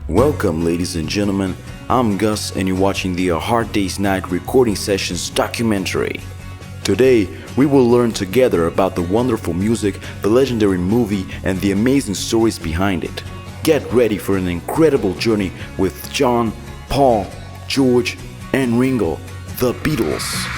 Welcome, ladies and gentlemen. I'm Gus, and you're watching the A Hard Day's Night recording sessions documentary. Today, we will learn together about the wonderful music, the legendary movie, and the amazing stories behind it. Get ready for an incredible journey with John, Paul, George, and Ringo, the Beatles.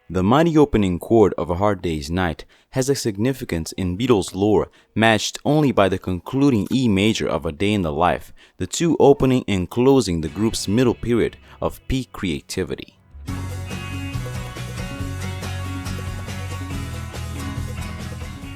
The mighty opening chord of A Hard Day's Night has a significance in Beatles lore matched only by the concluding E major of A Day in the Life, the two opening and closing the group's middle period of peak creativity.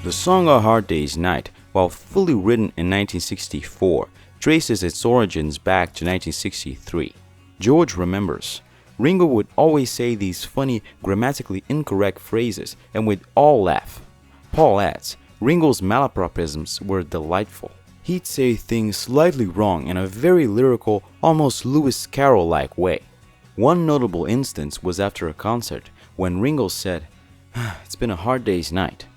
The song A Hard Day's Night, while fully written in 1964, traces its origins back to 1963. George remembers, Ringo would always say these funny, grammatically incorrect phrases and we'd all laugh. Paul adds, Ringo's malapropisms were delightful. He'd say things slightly wrong in a very lyrical, almost Lewis Carroll-like way. One notable instance was after a concert when Ringo said, "It's been a hard day's night."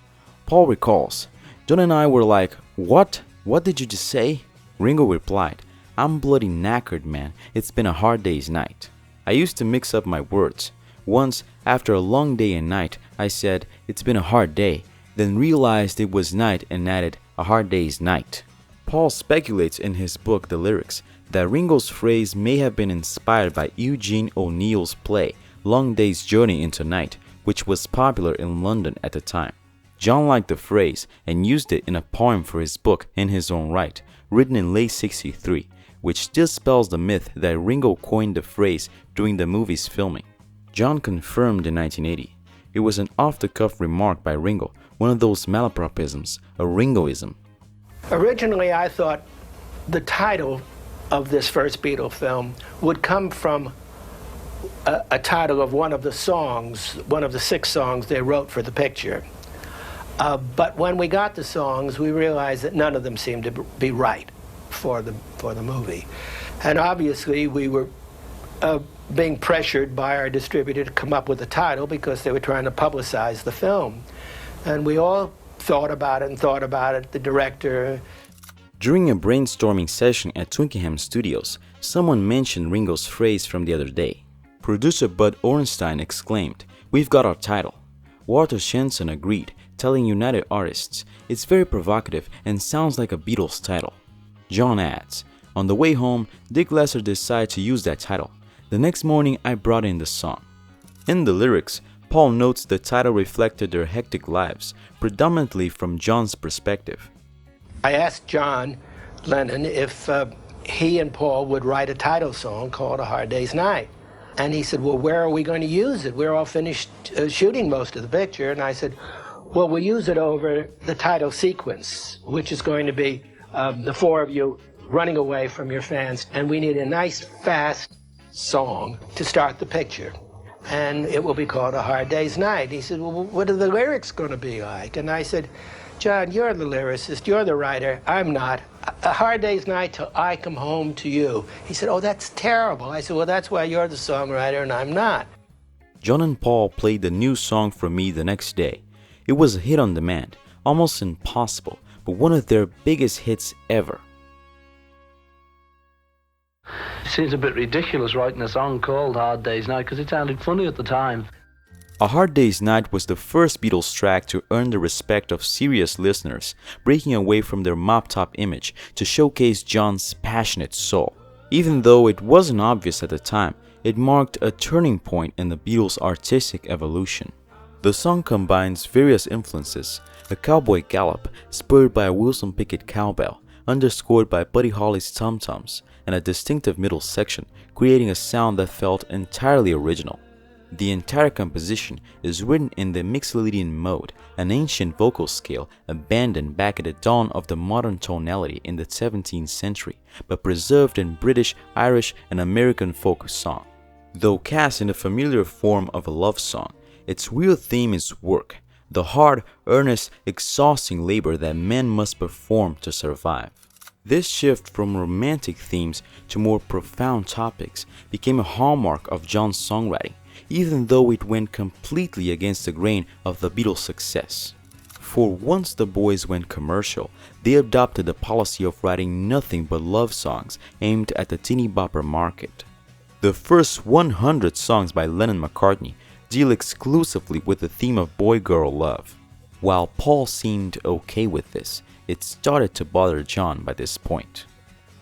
Paul recalls, John and I were like, "What? What did you just say?" Ringo replied, "I'm bloody knackered, man. It's been a hard day's night." I used to mix up my words. Once, after a long day and night, I said, "It's been a hard day," then realized it was night and added, "A hard day's night." Paul speculates in his book The Lyrics that Ringo's phrase may have been inspired by Eugene O'Neill's play Long Day's Journey into Night, which was popular in London at the time. John liked the phrase and used it in a poem for his book In His Own Right, written in late '63. Which dispels the myth that Ringo coined the phrase during the movie's filming. John confirmed in 1980. It was an off-the-cuff remark by Ringo, one of those malapropisms, a Ringoism. Originally, I thought the title of this first Beatle film would come from a title of one of the songs, one of the 6 songs they wrote for the picture. But when we got the songs, we realized that none of them seemed to be right for the movie. And obviously we were being pressured by our distributor to come up with a title because they were trying to publicize the film. And we all thought about it, the director. During a brainstorming session at Twickenham Studios, someone mentioned Ringo's phrase from the other day. Producer Bud Orenstein exclaimed, "We've got our title." Walter Shenson agreed, telling United Artists, "It's very provocative and sounds like a Beatles title." John adds, "On the way home, Dick Lesser decided to use that title. The next morning, I brought in the song." In the lyrics, Paul notes the title reflected their hectic lives, predominantly from John's perspective. I asked John Lennon if he and Paul would write a title song called A Hard Day's Night. And he said, "Well, where are we going to use it? We're all finished shooting most of the picture." And I said, "Well, we'll use it over the title sequence, which is going to be the 4 of you running away from your fans, and we need a nice, fast song to start the picture. And it will be called A Hard Day's Night." He said, "Well, what are the lyrics going to be like?" And I said, "John, you're the lyricist, you're the writer, I'm not. A hard day's night till I come home to you." He said, "Oh, that's terrible." I said, "Well, that's why you're the songwriter and I'm not." John and Paul played the new song for me the next day. It was a hit on demand, almost impossible, but one of their biggest hits ever. It seems a bit ridiculous writing a song called Hard Day's Night because it sounded funny at the time. A Hard Day's Night was the first Beatles track to earn the respect of serious listeners, breaking away from their mop-top image to showcase John's passionate soul. Even though it wasn't obvious at the time, it marked a turning point in the Beatles' artistic evolution. The song combines various influences, a cowboy gallop spurred by a Wilson Pickett cowbell, underscored by Buddy Holly's tom-toms, and a distinctive middle section, creating a sound that felt entirely original. The entire composition is written in the Mixolydian mode, an ancient vocal scale abandoned back at the dawn of the modern tonality in the 17th century, but preserved in British, Irish, and American folk song. Though cast in the familiar form of a love song, its real theme is work, the hard, earnest, exhausting labor that men must perform to survive. This shift from romantic themes to more profound topics became a hallmark of John's songwriting, even though it went completely against the grain of the Beatles' success. For once the boys went commercial, they adopted the policy of writing nothing but love songs aimed at the teeny bopper market. The first 100 songs by Lennon-McCartney deal exclusively with the theme of boy-girl love. While Paul seemed okay with this, it started to bother John by this point.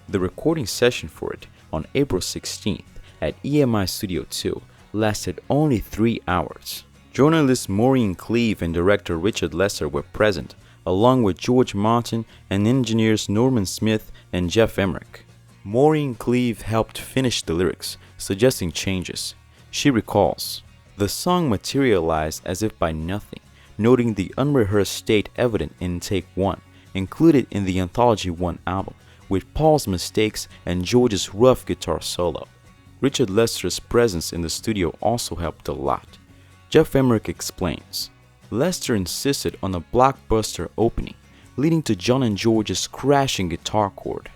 The recording session for it on April 16th at EMI Studio 2 lasted only 3 hours. Journalist Maureen Cleave and director Richard Lester were present, along with George Martin and engineers Norman Smith and Geoff Emerick. Maureen Cleave helped finish the lyrics, suggesting changes. She recalls, "The song materialized as if by nothing, noting the unrehearsed state evident in Take 1, included in the Anthology 1 album, with Paul's mistakes and George's rough guitar solo. Richard Lester's presence in the studio also helped a lot." Geoff Emerick explains, "Lester insisted on a blockbuster opening, leading to John and George's crashing guitar chord."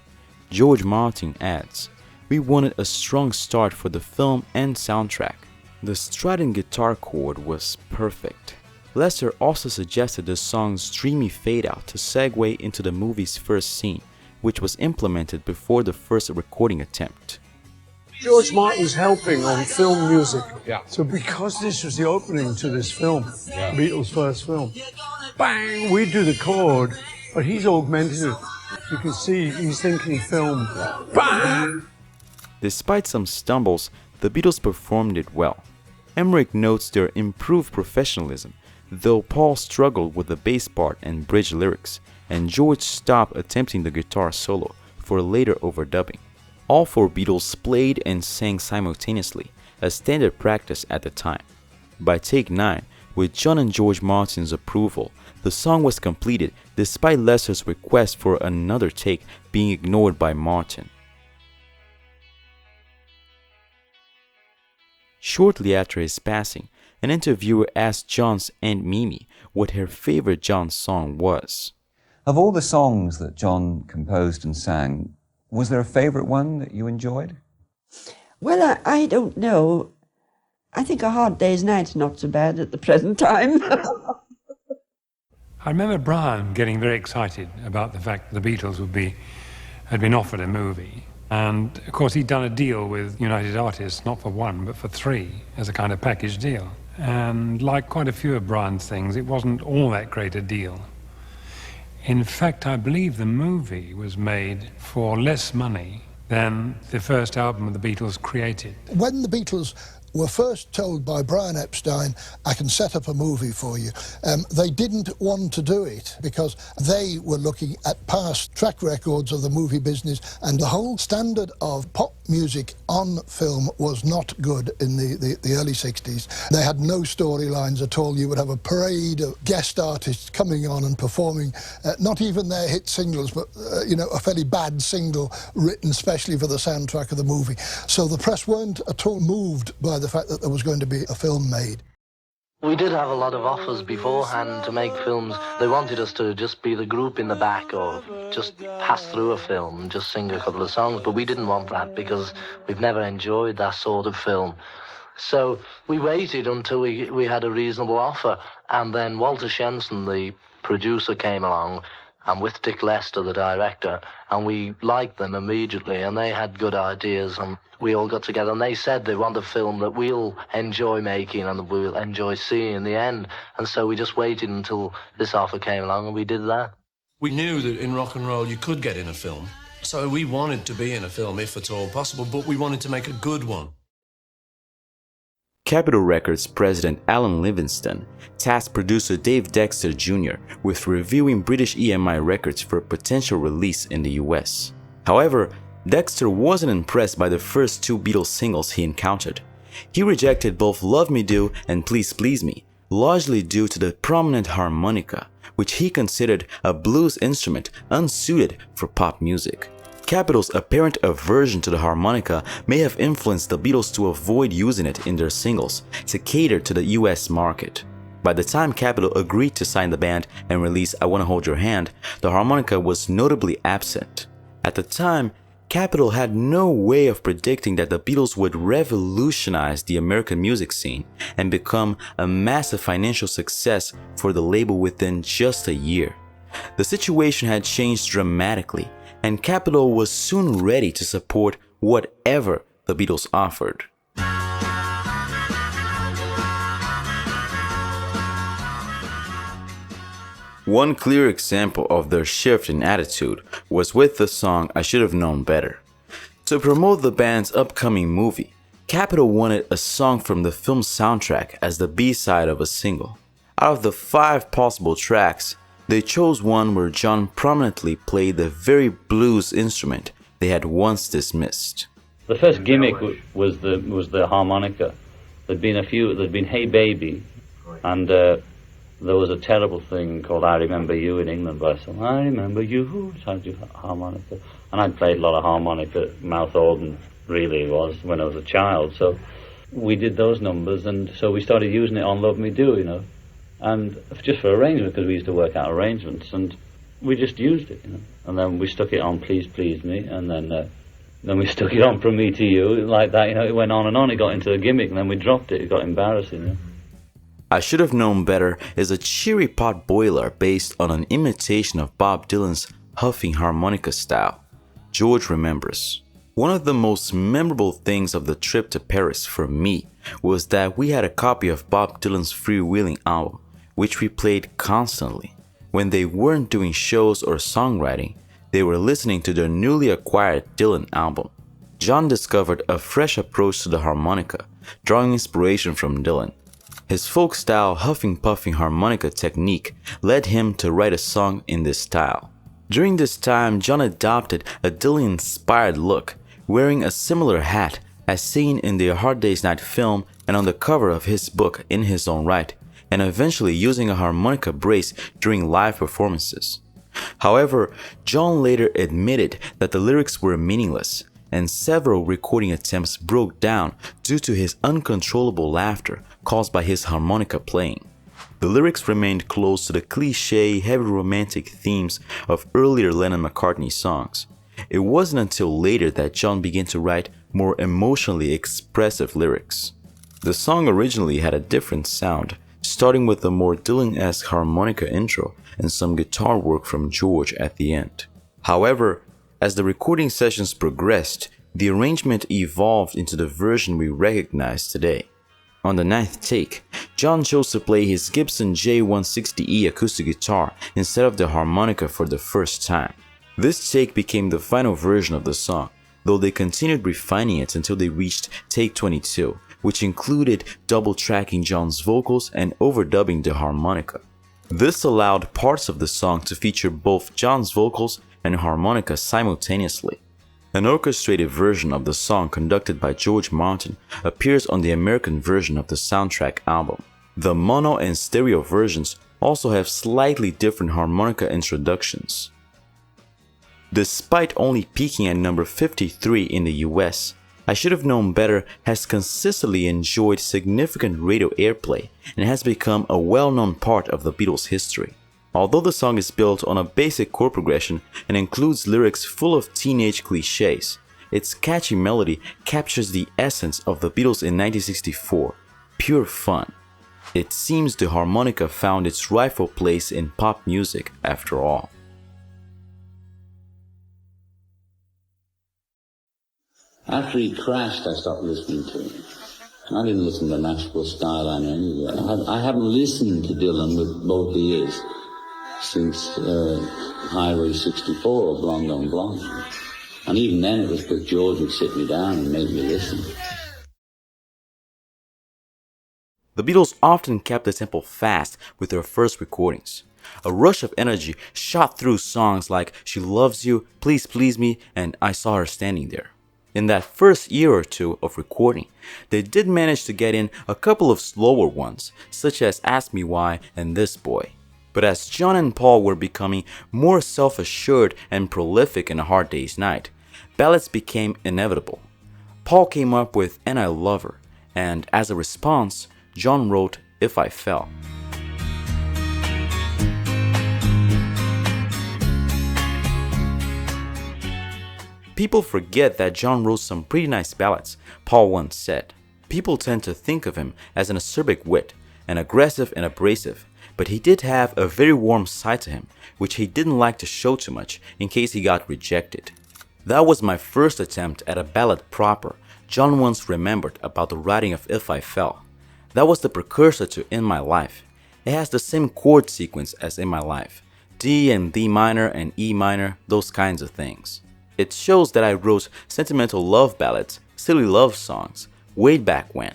George Martin adds, "We wanted a strong start for the film and soundtrack. The strident guitar chord was perfect." Lester also suggested the song's dreamy fade-out to segue into the movie's first scene, which was implemented before the first recording attempt. George Martin's helping on film music. Yeah. So because this was the opening to this film, Beatles' first film, bang, we do the chord, but he's augmented it. You can see he's thinking film. Bang! Despite some stumbles, the Beatles performed it well. Emerick notes their improved professionalism, though Paul struggled with the bass part and bridge lyrics, and George stopped attempting the guitar solo for later overdubbing. All 4 Beatles played and sang simultaneously, a standard practice at the time. By take 9, with John and George Martin's approval, the song was completed despite Lester's request for another take being ignored by Martin. Shortly after his passing, an interviewer asked John's Aunt Mimi what her favorite John song was. Of all the songs that John composed and sang, was there a favorite one that you enjoyed? Well, I don't know. I think A Hard Day's Night's not so bad at the present time. I remember Brian getting very excited about the fact that the Beatles had been offered a movie. And of course he'd done a deal with United Artists, not for 1, but for 3, as a kind of package deal. And like quite a few of Brian's things, it wasn't all that great a deal. In fact, I believe the movie was made for less money than the first album of the Beatles created. When the Beatles were first told by Brian Epstein, "I can set up a movie for you," they didn't want to do it because they were looking at past track records of the movie business, and the whole standard of pop music on film was not good in the early 60s. They had no storylines at all. You would have a parade of guest artists coming on and performing, not even their hit singles, but a fairly bad single written specially for the soundtrack of the movie. So the press weren't at all moved by the fact that there was going to be a film made. We did have a lot of offers beforehand to make films. They wanted us to just be the group in the back or just pass through a film and just sing a couple of songs, but we didn't want that because we've never enjoyed that sort of film. So we waited until we had a reasonable offer, and then Walter Shenson, the producer, came along, and with Dick Lester, the director, and we liked them immediately, and they had good ideas, and we all got together, and they said they want a film that we'll enjoy making and we'll enjoy seeing in the end. And so we just waited until this offer came along, and we did that. We knew that in rock and roll you could get in a film, so we wanted to be in a film if at all possible, but we wanted to make a good one. Capitol Records president Alan Livingston tasked producer Dave Dexter Jr. with reviewing British EMI records for potential release in the US. However, Dexter wasn't impressed by the first 2 Beatles singles he encountered. He rejected both Love Me Do and Please Please Me, largely due to the prominent harmonica, which he considered a blues instrument unsuited for pop music. Capitol's apparent aversion to the harmonica may have influenced the Beatles to avoid using it in their singles to cater to the US market. By the time Capitol agreed to sign the band and release I Wanna Hold Your Hand, the harmonica was notably absent. At the time, Capitol had no way of predicting that the Beatles would revolutionize the American music scene and become a massive financial success for the label within just a year. The situation had changed dramatically, and Capitol was soon ready to support whatever the Beatles offered. One clear example of their shift in attitude was with the song I Should Have Known Better. To promote the band's upcoming movie, Capitol wanted a song from the film's soundtrack as the B-side of a single. Out of the 5 possible tracks, they chose one where John prominently played the very blues instrument they had once dismissed. The first gimmick was the harmonica. There'd been Hey Baby, and there was a terrible thing called I Remember You in England by some I Remember You, trying to do harmonica. And I'd played a lot of harmonica, mouth organ really it was, when I was a child. So we did those numbers, and so we started using it on Love Me Do, you know. And just for arrangement, because we used to work out arrangements, and we just used it, you know. And then we stuck it on Please Please Me, and then we stuck it on From Me to You, like that, you know. It went on and on, it got into a gimmick, and then we dropped it. It got embarrassing, you know. I Should Have Known Better is a cheery pot boiler based on an imitation of Bob Dylan's huffing harmonica style. George remembers. One of the most memorable things of the trip to Paris for me was that we had a copy of Bob Dylan's Freewheeling album, which we played constantly. When they weren't doing shows or songwriting, they were listening to their newly acquired Dylan album. John discovered a fresh approach to the harmonica, drawing inspiration from Dylan. His folk-style huffing-puffing harmonica technique led him to write a song in this style. During this time, John adopted a Dylan-inspired look, wearing a similar hat as seen in the A Hard Day's Night film and on the cover of his book In His Own Right, and eventually using a harmonica brace during live performances. However, John later admitted that the lyrics were meaningless, and several recording attempts broke down due to his uncontrollable laughter caused by his harmonica playing. The lyrics remained close to the cliché, heavy romantic themes of earlier Lennon-McCartney songs. It wasn't until later that John began to write more emotionally expressive lyrics. The song originally had a different sound, starting with a more Dylan-esque harmonica intro and some guitar work from George at the end. However, as the recording sessions progressed, the arrangement evolved into the version we recognize today. On the 9th take, John chose to play his Gibson J160E acoustic guitar instead of the harmonica for the first time. This take became the final version of the song, though they continued refining it until they reached take 22, which included double-tracking John's vocals and overdubbing the harmonica. This allowed parts of the song to feature both John's vocals and harmonica simultaneously. An orchestrated version of the song conducted by George Martin appears on the American version of the soundtrack album. The mono and stereo versions also have slightly different harmonica introductions. Despite only peaking at number 53 in the US, I Should Have Known Better has consistently enjoyed significant radio airplay and has become a well-known part of the Beatles' history. Although the song is built on a basic chord progression and includes lyrics full of teenage cliches, its catchy melody captures the essence of the Beatles in 1964, pure fun. It seems the harmonica found its rightful place in pop music after all. After he crashed, I stopped listening to him. I didn't listen to Nashville Skyline anyway. I haven't listened to Dylan with both ears since Highway 64 or Blonde on Blonde. And even then it was because George would sit me down and make me listen. The Beatles often kept the tempo fast with their first recordings. A rush of energy shot through songs like She Loves You, Please Please Me, and I Saw Her Standing There. In that first year or two of recording, they did manage to get in a couple of slower ones, such as Ask Me Why and This Boy. But as John and Paul were becoming more self-assured and prolific in A Hard Day's Night, ballads became inevitable. Paul came up with And I Love Her, and as a response, John wrote If I Fell. People forget that John wrote some pretty nice ballads, Paul once said. People tend to think of him as an acerbic wit, and aggressive and abrasive, but he did have a very warm side to him, which he didn't like to show too much in case he got rejected. That was my first attempt at a ballad proper. John once remembered about the writing of If I Fell. That was the precursor to In My Life. It has the same chord sequence as In My Life. D and D minor and E minor, those kinds of things. It shows that I wrote sentimental love ballads, silly love songs, way back when.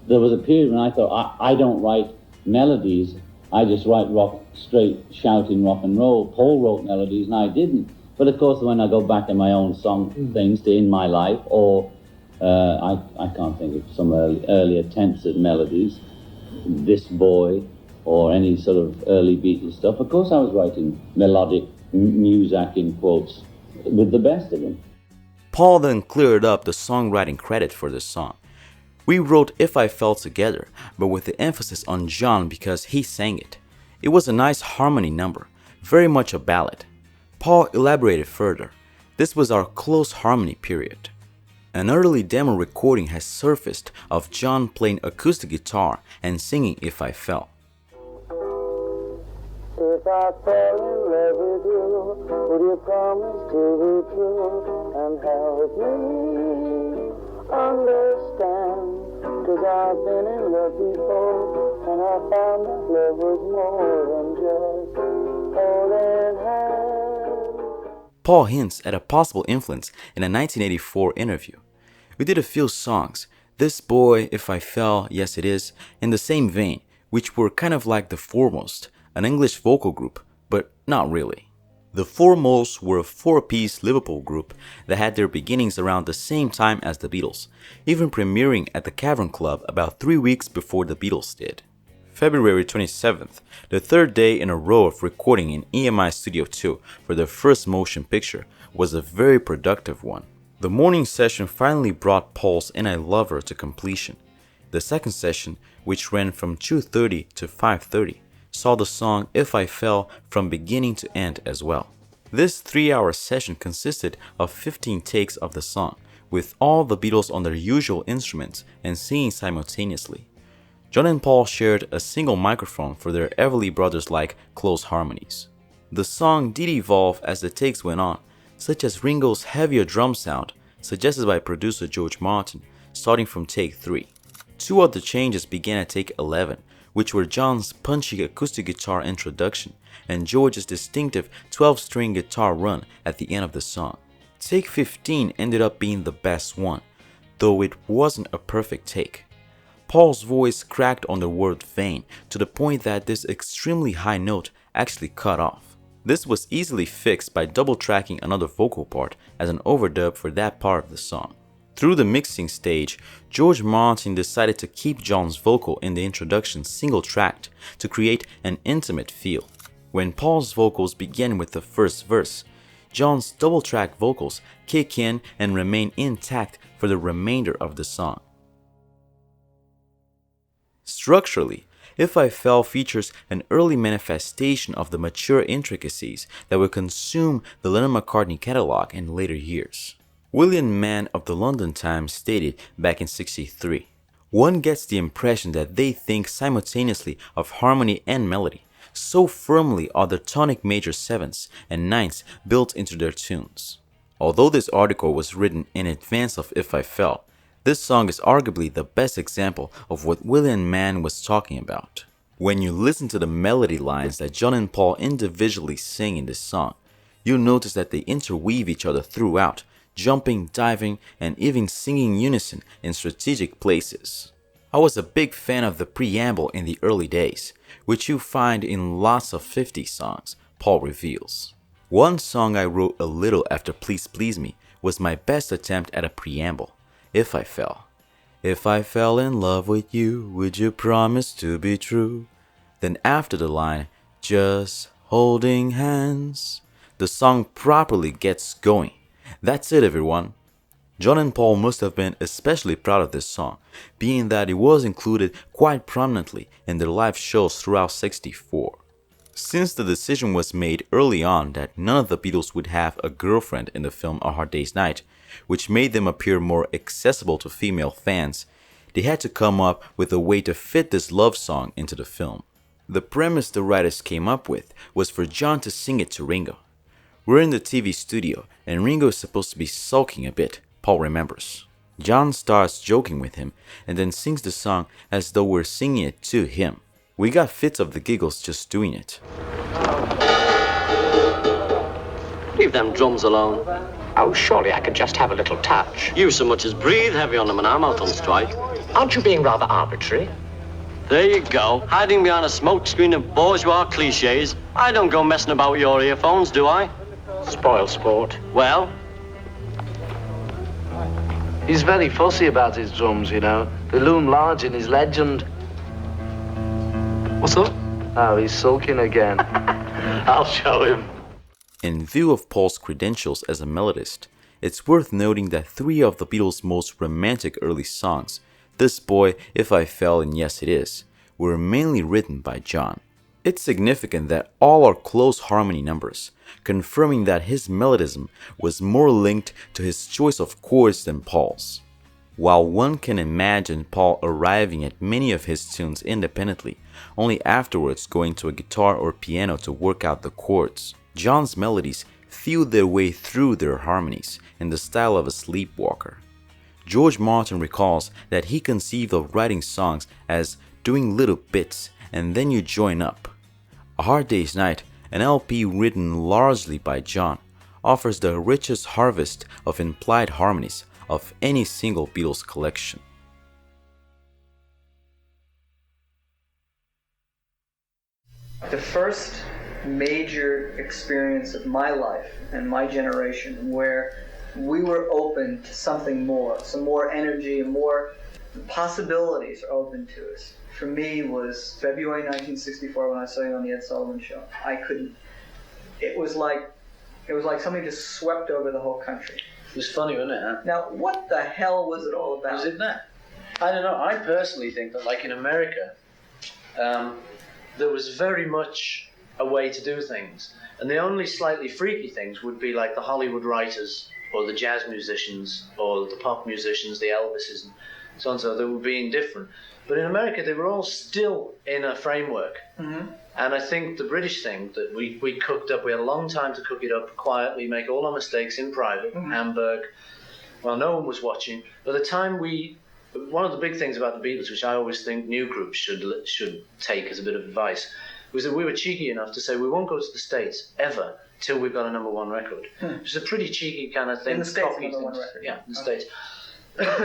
There was a period when I thought, I don't write melodies, I just write straight shouting rock and roll. Paul wrote melodies and I didn't. But of course, when I go back in my own song things to In My Life, or I can't think of some early attempts at melodies, This Boy, or any sort of early Beatles stuff, of course I was writing melodic music in quotes with the best of them. Paul then cleared up the songwriting credit for this song. We wrote If I Fell together, but with the emphasis on John because he sang it. It was a nice harmony number, very much a ballad. Paul elaborated further. This was our close harmony period. An early demo recording has surfaced of John playing acoustic guitar and singing If I Fell. If I fell in love with you, would you promise to be true and help me understand? 'Cause I've been in love before, and I found that love was more than just holding hands. Paul hints at a possible influence in a 1984 interview. We did a few songs, This Boy, If I Fell, Yes It Is, in the same vein, which were kind of like The Foremost, an English vocal group, but not really. The Foremost were a four-piece Liverpool group that had their beginnings around the same time as the Beatles, even premiering at the Cavern Club about 3 weeks before the Beatles did. February 27th, the third day in a row of recording in EMI Studio 2 for their first motion picture, was a very productive one. The morning session finally brought Paul's And I Love Her to completion. The second session, which ran from 2:30 to 5:30, saw the song If I Fell from beginning to end as well. This 3-hour session consisted of 15 takes of the song, with all the Beatles on their usual instruments and singing simultaneously. John and Paul shared a single microphone for their Everly Brothers-like close harmonies. The song did evolve as the takes went on, such as Ringo's heavier drum sound, suggested by producer George Martin, starting from take 3. 2 of the changes began at take 11, which were John's punchy acoustic guitar introduction and George's distinctive 12-string guitar run at the end of the song. Take 15 ended up being the best one, though it wasn't a perfect take. Paul's voice cracked on the word vein to the point that this extremely high note actually cut off. This was easily fixed by double-tracking another vocal part as an overdub for that part of the song. Through the mixing stage, George Martin decided to keep John's vocal in the introduction single-tracked to create an intimate feel. When Paul's vocals begin with the first verse, John's double-track vocals kick in and remain intact for the remainder of the song. Structurally, If I Fell features an early manifestation of the mature intricacies that would consume the Lennon-McCartney catalog in later years. William Mann of the London Times stated back in '63, "One gets the impression that they think simultaneously of harmony and melody, so firmly are the tonic major 7ths and 9ths built into their tunes." Although this article was written in advance of If I Fell, this song is arguably the best example of what William Mann was talking about. When you listen to the melody lines that John and Paul individually sing in this song, you'll notice that they interweave each other throughout, jumping, diving, and even singing unison in strategic places. I was a big fan of the preamble in the early days, which you find in lots of 50s songs, Paul reveals. One song I wrote a little after Please Please Me was my best attempt at a preamble, If I Fell. If I fell in love with you, would you promise to be true? Then after the line, just holding hands, the song properly gets going. That's it, everyone. John and Paul must have been especially proud of this song, being that it was included quite prominently in their live shows throughout '64. Since the decision was made early on that none of the Beatles would have a girlfriend in the film A Hard Day's Night, which made them appear more accessible to female fans, they had to come up with a way to fit this love song into the film. The premise the writers came up with was for John to sing it to Ringo. We're in the TV studio and Ringo is supposed to be sulking a bit, Paul remembers. John starts joking with him and then sings the song as though we're singing it to him. We got fits of the giggles just doing it. Leave them drums alone. Oh, surely I could just have a little touch. You so much as breathe heavy on them and I'm out on strike. Aren't you being rather arbitrary? There you go, hiding behind a smokescreen of bourgeois cliches. I don't go messing about with your earphones, do I? Spoil sport. Well? He's very fussy about his drums, you know. They loom large in his legend. What's up? Oh, he's sulking again. I'll show him. In view of Paul's credentials as a melodist, it's worth noting that 3 of the Beatles' most romantic early songs, This Boy, If I Fell and Yes It Is, were mainly written by John. It's significant that all are close harmony numbers, confirming that his melodism was more linked to his choice of chords than Paul's. While one can imagine Paul arriving at many of his tunes independently, only afterwards going to a guitar or piano to work out the chords, John's melodies feel their way through their harmonies in the style of a sleepwalker. George Martin recalls that he conceived of writing songs as doing little bits and then you join up. A Hard Day's Night, an LP written largely by John, offers the richest harvest of implied harmonies of any single Beatles collection. The first major experience of my life and my generation where we were open to something more, some more energy and more possibilities are open to us. For me was February 1964 when I saw you on the Ed Sullivan Show. It was like something just swept over the whole country. It was funny, wasn't it? Huh? Now, what the hell was it all about? Was it that? I don't know. I personally think that, like in America, there was very much a way to do things. And the only slightly freaky things would be like the Hollywood writers or the jazz musicians or the pop musicians, the Elvises and so on and so. They were being different. But in America, they were all still in a framework. Mm-hmm. And I think the British thing that we cooked up, we had a long time to cook it up quietly, make all our mistakes in private, Hamburg, while no one was watching. By the time one of the big things about the Beatles, which I always think new groups should take as a bit of advice, was that we were cheeky enough to say we won't go to the States ever till we've got a #1 record. Which is a pretty cheeky kind of thing. In the States, #1 record. Yeah, in the States.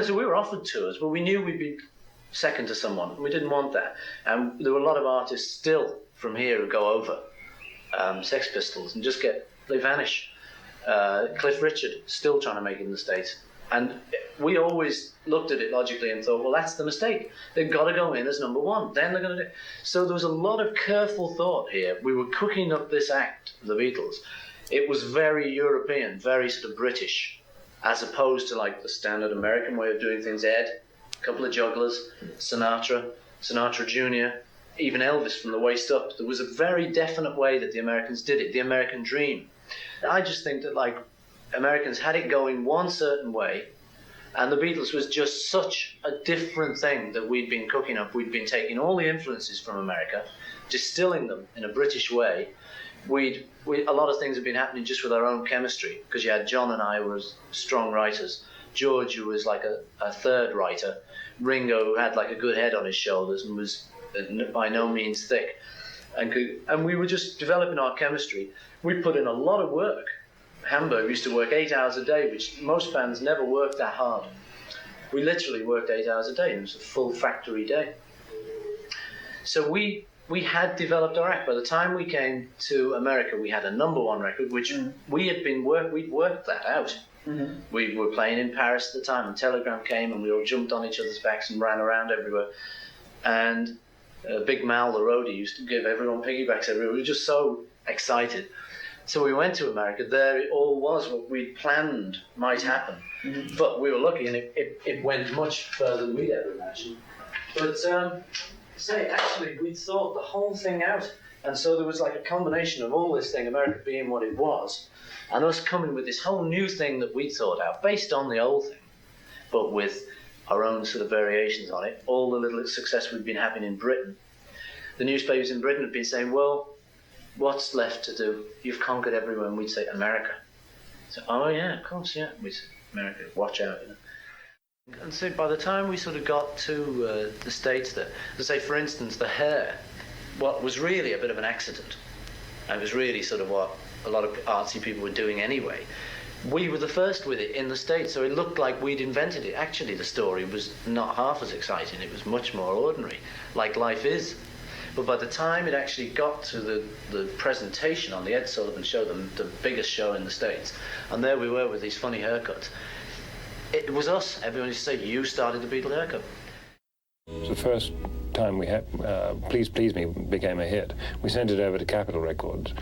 So we were offered tours, but we knew we'd be second to someone, and we didn't want that. And there were a lot of artists still from here who go over, Sex Pistols, and they vanish. Cliff Richard, still trying to make it in the States. And we always looked at it logically and thought, well, that's the mistake. They've got to go in as #1. Then they're going to do. So there was a lot of careful thought here. We were cooking up this act, the Beatles. It was very European, very sort of British, as opposed to like the standard American way of doing things. Ed, a couple of jugglers, Sinatra Jr., even Elvis from the waist up. There was a very definite way that the Americans did it, the American dream. I just think that like Americans had it going one certain way, and the Beatles was just such a different thing that we'd been cooking up. We'd been taking all the influences from America, distilling them in a British way. A lot of things have been happening just with our own chemistry, because you had John and I were strong writers, George, who was like a third writer, Ringo, who had like a good head on his shoulders and was by no means thick, and we were just developing our chemistry. We put in a lot of work. Hamburg used to work 8 hours a day, which most bands never worked that hard. We literally worked 8 hours a day, and it was a full factory day. So we had developed our act. By the time we came to America, we had a #1 record, which we'd worked that out. Mm-hmm. We were playing in Paris at the time, and Telegram came, and we all jumped on each other's backs and ran around everywhere. And Big Mal, the roadie, used to give everyone piggybacks everywhere. We were just so excited. So we went to America. There it all was what we'd planned might happen. Mm-hmm. But we were lucky, and it went much further than we'd ever imagined. But actually, we'd thought the whole thing out. And so there was like a combination of all this thing, America being what it was, and us coming with this whole new thing that we thought out, based on the old thing, but with our own sort of variations on it, all the little success we'd been having in Britain. The newspapers in Britain had been saying, well, what's left to do? You've conquered everywhere. And we'd say, America. So, oh yeah, of course, yeah. We'd say, America, watch out, you know. And so by the time we sort of got to the States there, to say, for instance, the hair, what was really a bit of an accident, and it was really sort of what a lot of artsy people were doing anyway, we were the first with it in the States, so it looked like we'd invented it. Actually, the story was not half as exciting. It was much more ordinary, like life is. But by the time it actually got to the presentation on the Ed Sullivan Show, the biggest show in the States, and there we were with these funny haircuts, it was us. Everyone used to say, you started the Beatle haircut. It was the first time we had Please Please Me became a hit. We sent it over to Capitol Records,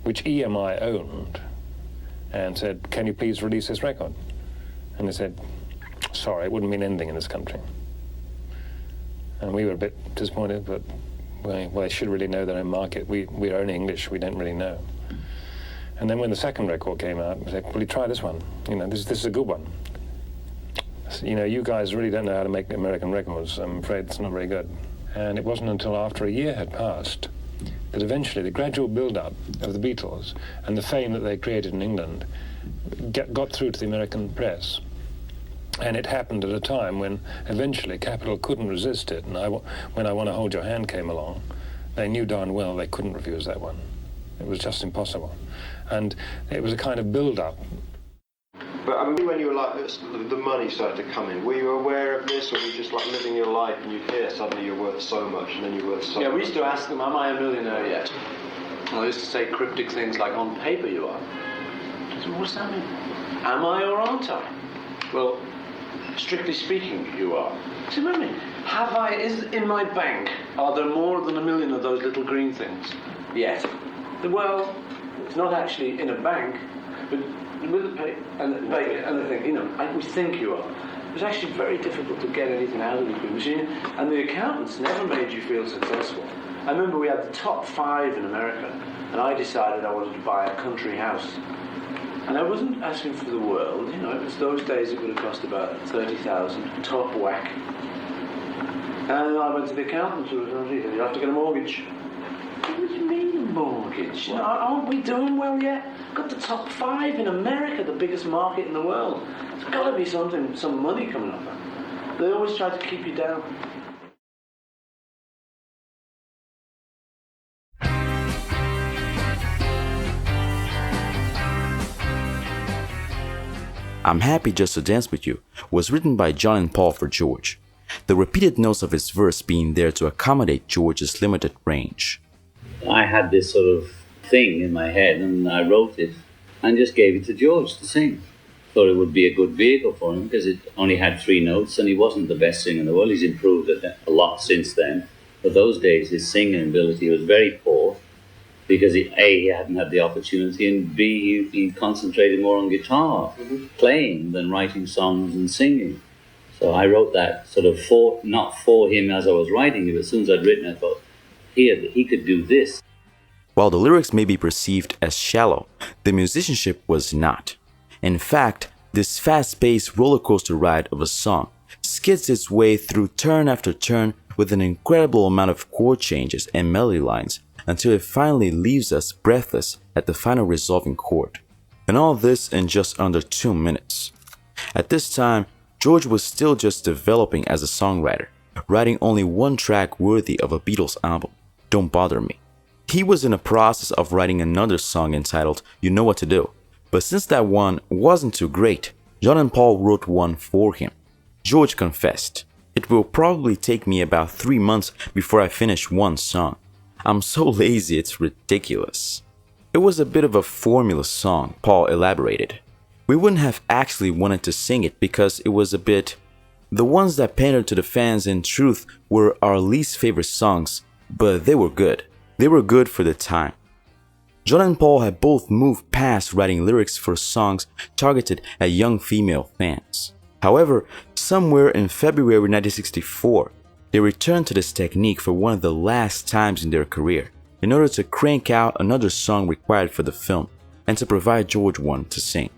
which EMI owned, and said, can you please release this record? And they said, sorry, it wouldn't mean anything in this country. And we were a bit disappointed, but well, they should really know their own market. We're only English, we don't really know. And then when the second record came out, we said, well, you try this one. You know, this is a good one. So, you know, you guys really don't know how to make American records. I'm afraid it's not very good. And it wasn't until after a year had passed that eventually the gradual build-up of the Beatles and the fame that they created in England got through to the American press. And it happened at a time when eventually Capitol couldn't resist it. And when I Want to Hold Your Hand came along, they knew darn well they couldn't refuse that one. It was just impossible. And it was a kind of build-up. But I mean, when you were like, the money started to come in, were you aware of this, or were you just like living your life and you'd hear suddenly you're worth so much and then you're worth so much? Yeah, we used to ask them, am I a millionaire yet? And I used to say cryptic things like, on paper you are. I said, what's that mean? Am I or aren't I? Well, strictly speaking, you are. I said, wait a minute, is in my bank, are there more than 1 million of those little green things? Yet. Well, it's not actually in a bank, but with the pay and the thing, you know, we think you are. It was actually very difficult to get anything out of the machine, and the accountants never made you feel successful. I remember we had the top 5 in America, and I decided I wanted to buy a country house. And I wasn't asking for the world, you know, it was those days it would have cost about 30,000, top whack. And I went to the accountant and said, you have to get a mortgage. What do you mean a mortgage? You know, aren't we doing well yet? Got the top 5 in America, the biggest market in the world. There's got to be some money coming off that. They always try to keep you down. I'm Happy Just to Dance With You was written by John and Paul for George, the repeated notes of his verse being there to accommodate George's limited range. I had this sort of thing in my head and I wrote it and just gave it to George to sing. Thought it would be a good vehicle for him because it only had 3 notes and he wasn't the best singer in the world. He's improved a lot since then. But those days his singing ability was very poor because he hadn't had the opportunity, and B, he concentrated more on guitar playing than writing songs and singing. So I wrote that sort of not for him as I was writing it, but as soon as I'd written it, I thought, he could do this. While the lyrics may be perceived as shallow, the musicianship was not. In fact, this fast-paced roller coaster ride of a song skids its way through turn after turn with an incredible amount of chord changes and melody lines until it finally leaves us breathless at the final resolving chord. And all this in just under 2 minutes. At this time, George was still just developing as a songwriter, writing only 1 track worthy of a Beatles album, Don't Bother Me. He was in the process of writing another song entitled You Know What to Do, but since that one wasn't too great, John and Paul wrote one for him. George confessed, "It will probably take me about 3 months before I finish one song. I'm so lazy it's ridiculous." It was a bit of a formula song, Paul elaborated. We wouldn't have actually wanted to sing it because it was a bit... The ones that pandered to the fans in truth were our least favorite songs, but they were good. They were good for the time. John and Paul had both moved past writing lyrics for songs targeted at young female fans. However, somewhere in February 1964, they returned to this technique for one of the last times in their career. in order to crank out another song required for the film and to provide George one to sing.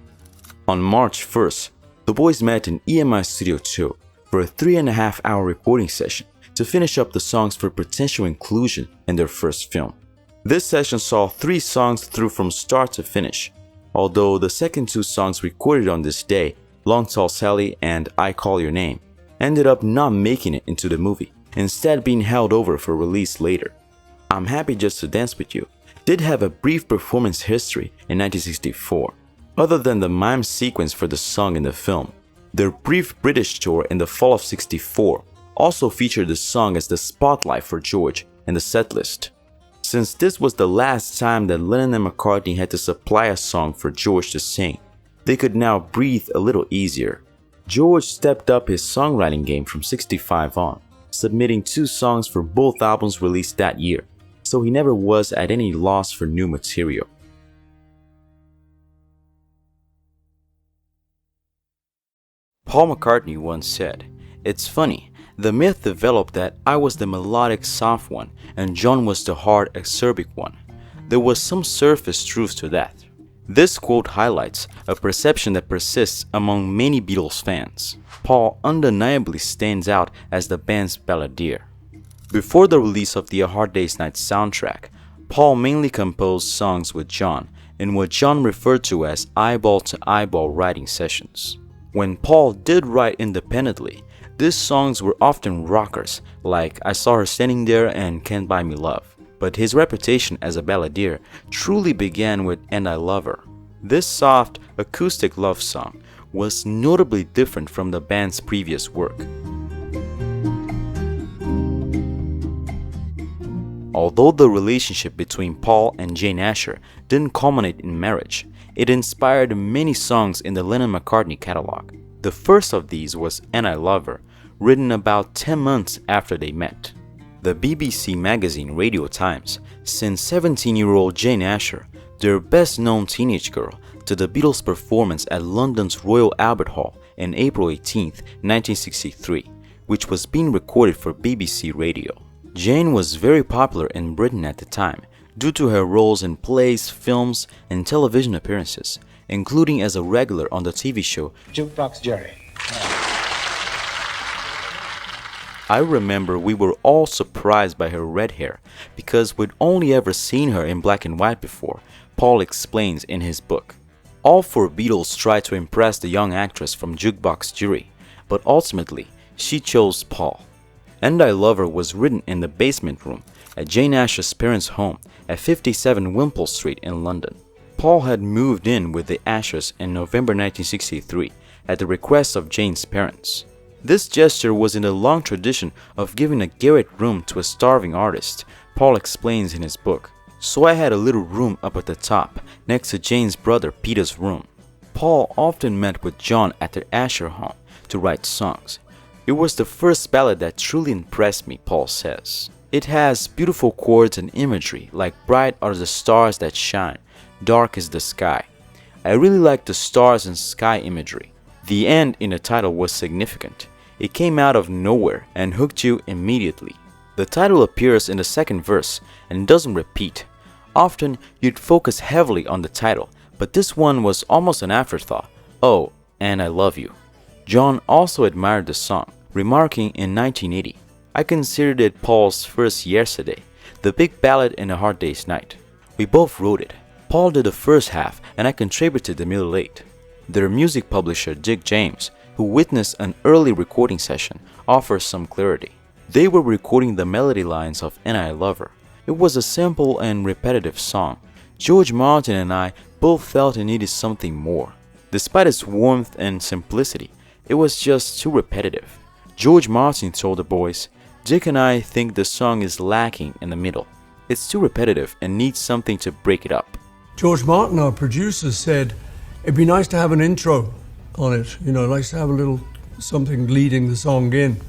On March 1st, the boys met in EMI Studio 2 for a 3.5-hour recording session to finish up the songs for potential inclusion in their first film. This session saw 3 songs through from start to finish, although the second 2 songs recorded on this day, Long Tall Sally and I Call Your Name, ended up not making it into the movie, instead being held over for release later. I'm Happy Just to Dance With You did have a brief performance history in 1964. Other than the mime sequence for the song in the film, their brief British tour in the fall of '64 also featured the song as the spotlight for George in the setlist. Since this was the last time that Lennon and McCartney had to supply a song for George to sing, they could now breathe a little easier. George stepped up his songwriting game from '65 on, submitting 2 songs for both albums released that year, so he never was at any loss for new material. Paul McCartney once said, "It's funny, the myth developed that I was the melodic soft one and John was the hard acerbic one. There was some surface truth to that." This quote highlights a perception that persists among many Beatles fans. Paul undeniably stands out as the band's balladeer. Before the release of the A Hard Day's Night soundtrack, Paul mainly composed songs with John in what John referred to as eyeball-to-eyeball writing sessions. When Paul did write independently, these songs were often rockers like I Saw Her Standing There and Can't Buy Me Love. But his reputation as a balladeer truly began with And I Love Her. This soft, acoustic love song was notably different from the band's previous work. Although the relationship between Paul and Jane Asher didn't culminate in marriage, it inspired many songs in the Lennon-McCartney catalog. The first of these was And I Love Her, written about 10 months after they met. The BBC magazine Radio Times sent 17-year-old Jane Asher, their best-known teenage girl, to the Beatles' performance at London's Royal Albert Hall on April 18, 1963, which was being recorded for BBC Radio. Jane was very popular in Britain at the time due to her roles in plays, films, and television appearances, including as a regular on the TV show Jukebox Jerry. I remember we were all surprised by her red hair because we'd only ever seen her in black and white before, Paul explains in his book. All 4 Beatles tried to impress the young actress from Jukebox Jury, but ultimately she chose Paul. And I Love Her was written in the basement room at Jane Asher's parents' home at 57 Wimpole Street in London. Paul had moved in with the Ashers in November 1963 at the request of Jane's parents. This gesture was in the long tradition of giving a garret room to a starving artist, Paul explains in his book. So I had a little room up at the top, next to Jane's brother Peter's room. Paul often met with John at their Asher home to write songs. It was the first ballad that truly impressed me, Paul says. It has beautiful chords and imagery like bright are the stars that shine, dark is the sky. I really like the stars and sky imagery. The end in the title was significant. It came out of nowhere and hooked you immediately. The title appears in the second verse and doesn't repeat. Often you'd focus heavily on the title, but this one was almost an afterthought. Oh, and I love you. John also admired the song, remarking in 1980, I considered it Paul's first Yesterday, the big ballad in A Hard Day's Night. We both wrote it. Paul did the first half and I contributed the middle 8. Their music publisher Dick James, who witnessed an early recording session, offers some clarity. They were recording the melody lines of And I Love Her. It was a simple and repetitive song. George Martin and I both felt it needed something more. Despite its warmth and simplicity, it was just too repetitive. George Martin told the boys, Dick and I think the song is lacking in the middle. It's too repetitive and needs something to break it up. George Martin, our producer, said it'd be nice to have an intro on it, nice to have a little something leading the song in.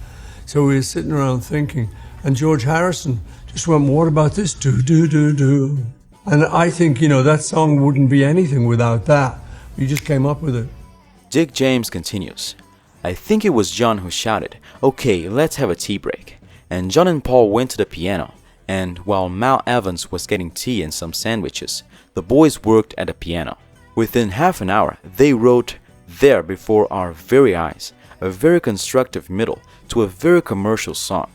So we were sitting around thinking, and George Harrison just went, what about this? Do, do, do, do. And I think, that song wouldn't be anything without that. We just came up with it. Dick James continues, I think it was John who shouted, okay, let's have a tea break. And John and Paul went to the piano, and while Mal Evans was getting tea and some sandwiches, the boys worked at the piano. Within half an hour, they wrote there before our very eyes a very constructive middle to a very commercial song.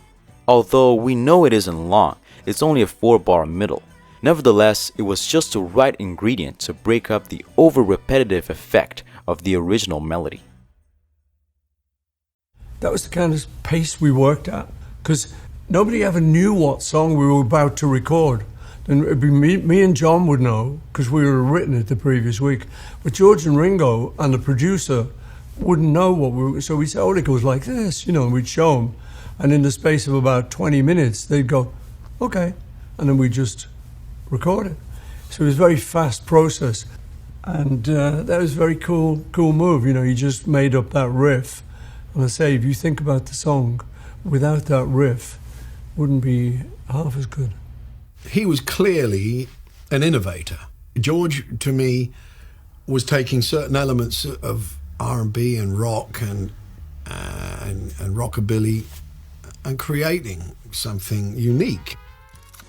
Although we know it isn't long, it's only a 4-bar middle. Nevertheless, it was just the right ingredient to break up the over-repetitive effect of the original melody. That was the kind of pace we worked at, because nobody ever knew what song we were about to record. And it'd be me and John would know, because we were written it the previous week. But George and Ringo and the producer wouldn't know what we were. So we'd say, oh, it goes like this, you know, and we'd show them. And in the space of about 20 minutes, they'd go, okay. And then we'd just record it. So it was a very fast process. And that was a very cool move. You know, you just made up that riff. And I say, if you think about the song, without that riff, wouldn't be half as good. He was clearly an innovator. George, to me, was taking certain elements of R&B and rock and rockabilly and creating something unique.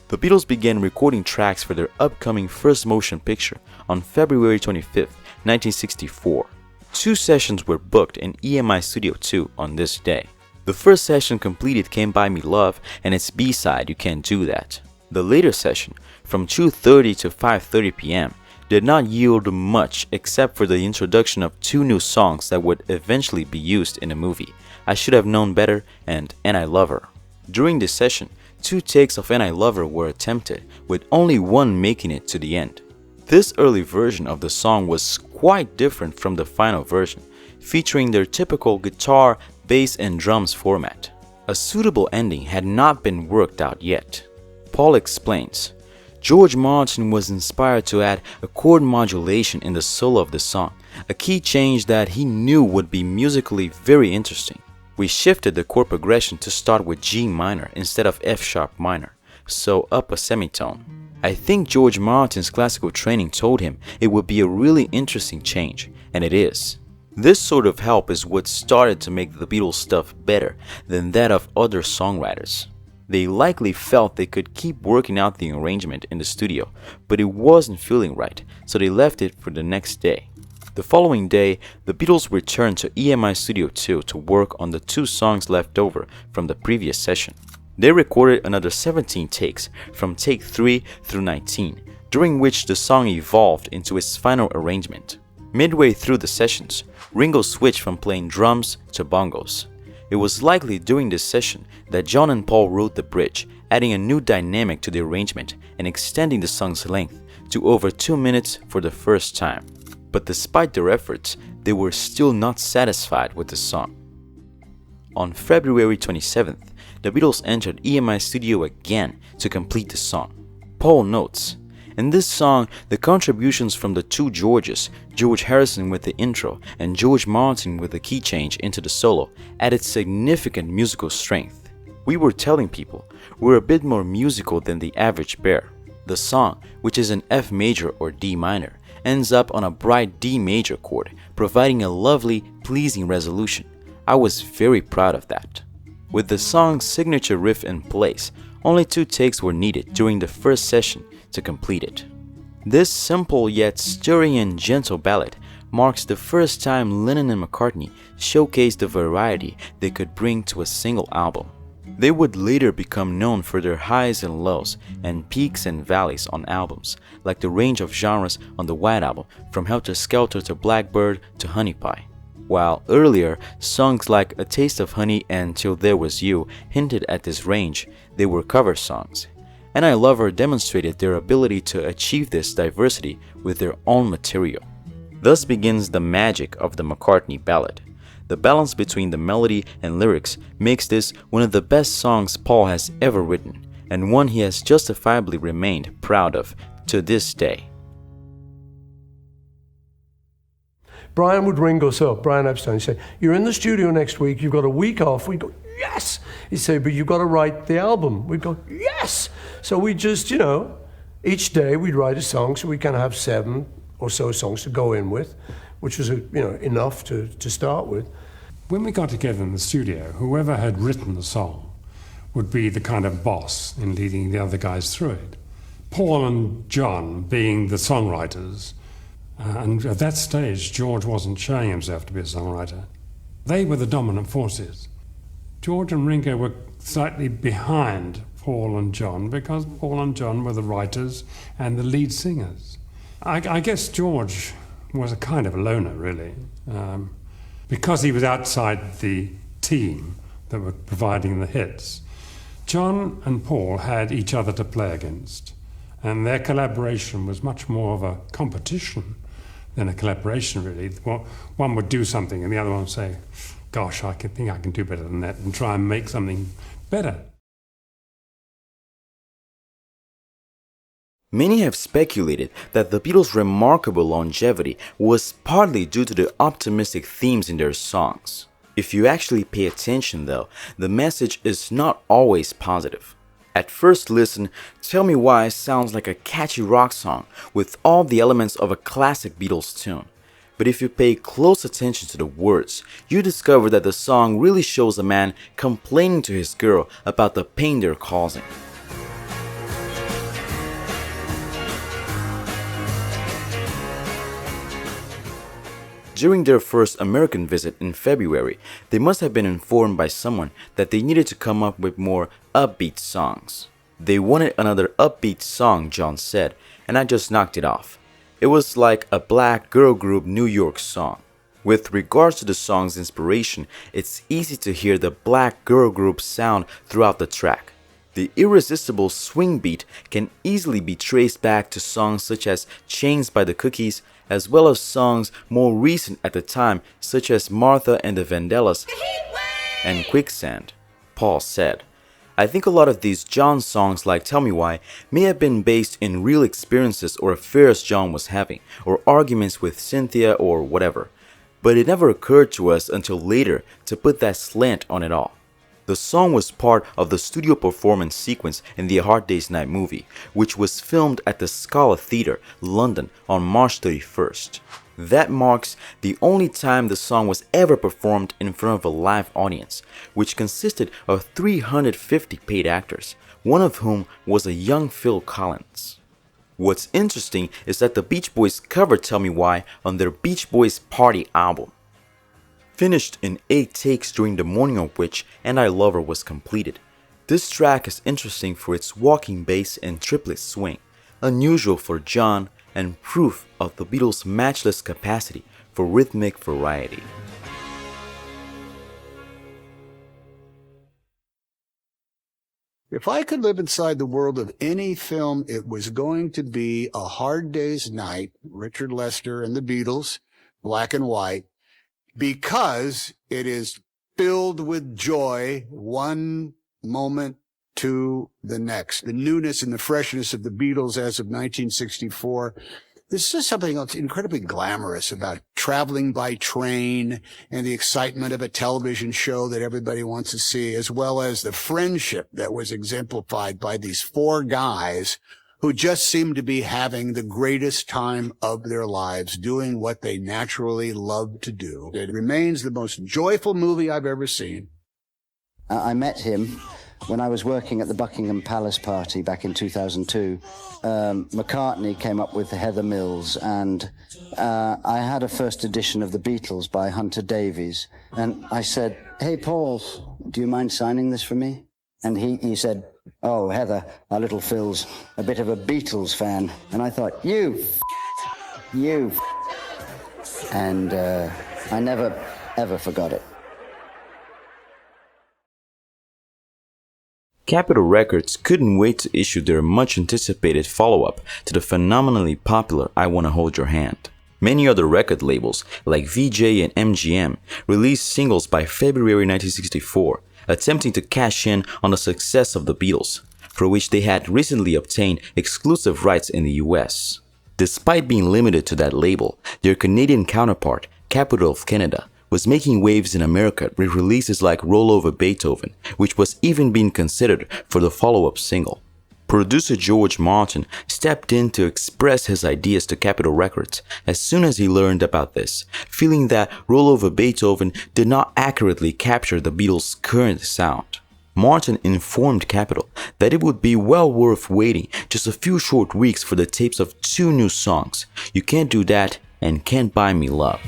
The Beatles began recording tracks for their upcoming first motion picture on February 25th, 1964. 2 sessions were booked in EMI Studio 2 on this day. The first session completed came Buy Me Love and its B-side You Can't Do That. The later session, from 2:30 to 5:30 p.m., did not yield much except for the introduction of 2 new songs that would eventually be used in the movie, I Should Have Known Better and And I Love Her. During this session, 2 takes of And I Love Her were attempted, with only one making it to the end. This early version of the song was quite different from the final version, featuring their typical guitar, bass and drums format. A suitable ending had not been worked out yet. Paul explains, George Martin was inspired to add a chord modulation in the solo of the song, a key change that he knew would be musically very interesting. We shifted the chord progression to start with G minor instead of F sharp minor, so up a semitone. I think George Martin's classical training told him it would be a really interesting change, and it is. This sort of help is what started to make the Beatles stuff better than that of other songwriters. They likely felt they could keep working out the arrangement in the studio, but it wasn't feeling right, so they left it for the next day. The following day, the Beatles returned to EMI Studio 2 to work on the 2 songs left over from the previous session. They recorded another 17 takes from take 3 through 19, during which the song evolved into its final arrangement. Midway through the sessions, Ringo switched from playing drums to bongos. It was likely during this session that John and Paul wrote the bridge, adding a new dynamic to the arrangement and extending the song's length to over 2 minutes for the first time. But despite their efforts, they were still not satisfied with the song. On February 27th, the Beatles entered EMI Studio again to complete the song. Paul notes, in this song, the contributions from the 2 Georges, George Harrison with the intro and George Martin with the key change into the solo, added significant musical strength. We were telling people we're a bit more musical than the average bear. The song, which is in F major or D minor, ends up on a bright D major chord, providing a lovely, pleasing resolution. I was very proud of that. With the song's signature riff in place, only 2 takes were needed during the first session to complete it. This simple yet stirring and gentle ballad marks the first time Lennon and McCartney showcased the variety they could bring to a single album. They would later become known for their highs and lows and peaks and valleys on albums, like the range of genres on the White Album, from Helter Skelter to Blackbird to Honey Pie. While earlier, songs like A Taste of Honey and Till There Was You hinted at this range, they were cover songs. And I Love Her demonstrated their ability to achieve this diversity with their own material. Thus begins the magic of the McCartney ballad. The balance between the melody and lyrics makes this one of the best songs Paul has ever written, and one he has justifiably remained proud of to this day. Brian would ring us up, Brian Epstein, he'd say, you're in the studio next week, you've got a week off. We'd go, yes! He'd say, but you've got to write the album. We'd go, yes! So we just, each day we'd write a song, so we kind of have 7 or so songs to go in with, which was, enough to start with. When we got together in the studio, whoever had written the song would be the kind of boss in leading the other guys through it. Paul and John being the songwriters, and at that stage George wasn't showing himself to be a songwriter. They were the dominant forces. George and Ringo were slightly behind Paul and John because Paul and John were the writers and the lead singers. I guess George was a kind of a loner, really, because he was outside the team that were providing the hits. John and Paul had each other to play against, and their collaboration was much more of a competition than a collaboration, really. One would do something and the other one would say, gosh, I think I can do better than that, and try and make something better. Many have speculated that the Beatles' remarkable longevity was partly due to the optimistic themes in their songs. If you actually pay attention though, the message is not always positive. At first listen, Tell Me Why sounds like a catchy rock song with all the elements of a classic Beatles tune. But if you pay close attention to the words, you discover that the song really shows a man complaining to his girl about the pain they're causing. During their first American visit in February, they must have been informed by someone that they needed to come up with more upbeat songs. They wanted another upbeat song, John said, and I just knocked it off. It was like a black girl group New York song. With regards to the song's inspiration, it's easy to hear the black girl group sound throughout the track. The irresistible swing beat can easily be traced back to songs such as Chains by the Cookies, as well as songs more recent at the time such as Martha and the Vandellas and Quicksand. Paul said, I think a lot of these John songs like Tell Me Why may have been based in real experiences or affairs John was having, or arguments with Cynthia or whatever, but it never occurred to us until later to put that slant on it all. The song was part of the studio performance sequence in the A Hard Day's Night movie, which was filmed at the Scala Theatre, London on March 31st. That marks the only time the song was ever performed in front of a live audience, which consisted of 350 paid actors, one of whom was a young Phil Collins. What's interesting is that the Beach Boys covered Tell Me Why on their Beach Boys Party album. Finished in 8 takes during the morning of which And I Love Her was completed. This track is interesting for its walking bass and triplet swing, unusual for John and proof of the Beatles' matchless capacity for rhythmic variety. If I could live inside the world of any film, it was going to be A Hard Day's Night, Richard Lester and the Beatles, black and white, because it is filled with joy, one moment to the next. The newness and the freshness of the Beatles as of 1964. This is something else incredibly glamorous about traveling by train and the excitement of a television show that everybody wants to see, as well as the friendship that was exemplified by these 4 guys who just seemed to be having the greatest time of their lives, doing what they naturally love to do. It remains the most joyful movie I've ever seen. I met him when I was working at the Buckingham Palace party back in 2002. McCartney came up with Heather Mills, and I had a first edition of The Beatles by Hunter Davies. And I said, hey, Paul, do you mind signing this for me? And he said, oh, Heather, our little Phil's a bit of a Beatles fan. And I thought, you. And I never, ever forgot it. Capitol Records couldn't wait to issue their much-anticipated follow-up to the phenomenally popular I Wanna Hold Your Hand. Many other record labels, like VJ and MGM, released singles by February 1964, attempting to cash in on the success of the Beatles, for which they had recently obtained exclusive rights in the US. Despite being limited to that label, their Canadian counterpart, Capitol of Canada, was making waves in America with releases like Roll Over Beethoven, which was even being considered for the follow-up single. Producer George Martin stepped in to express his ideas to Capitol Records as soon as he learned about this, feeling that Roll Over Beethoven did not accurately capture the Beatles' current sound. Martin informed Capitol that it would be well worth waiting just a few short weeks for the tapes of 2 new songs, You Can't Do That and Can't Buy Me Love.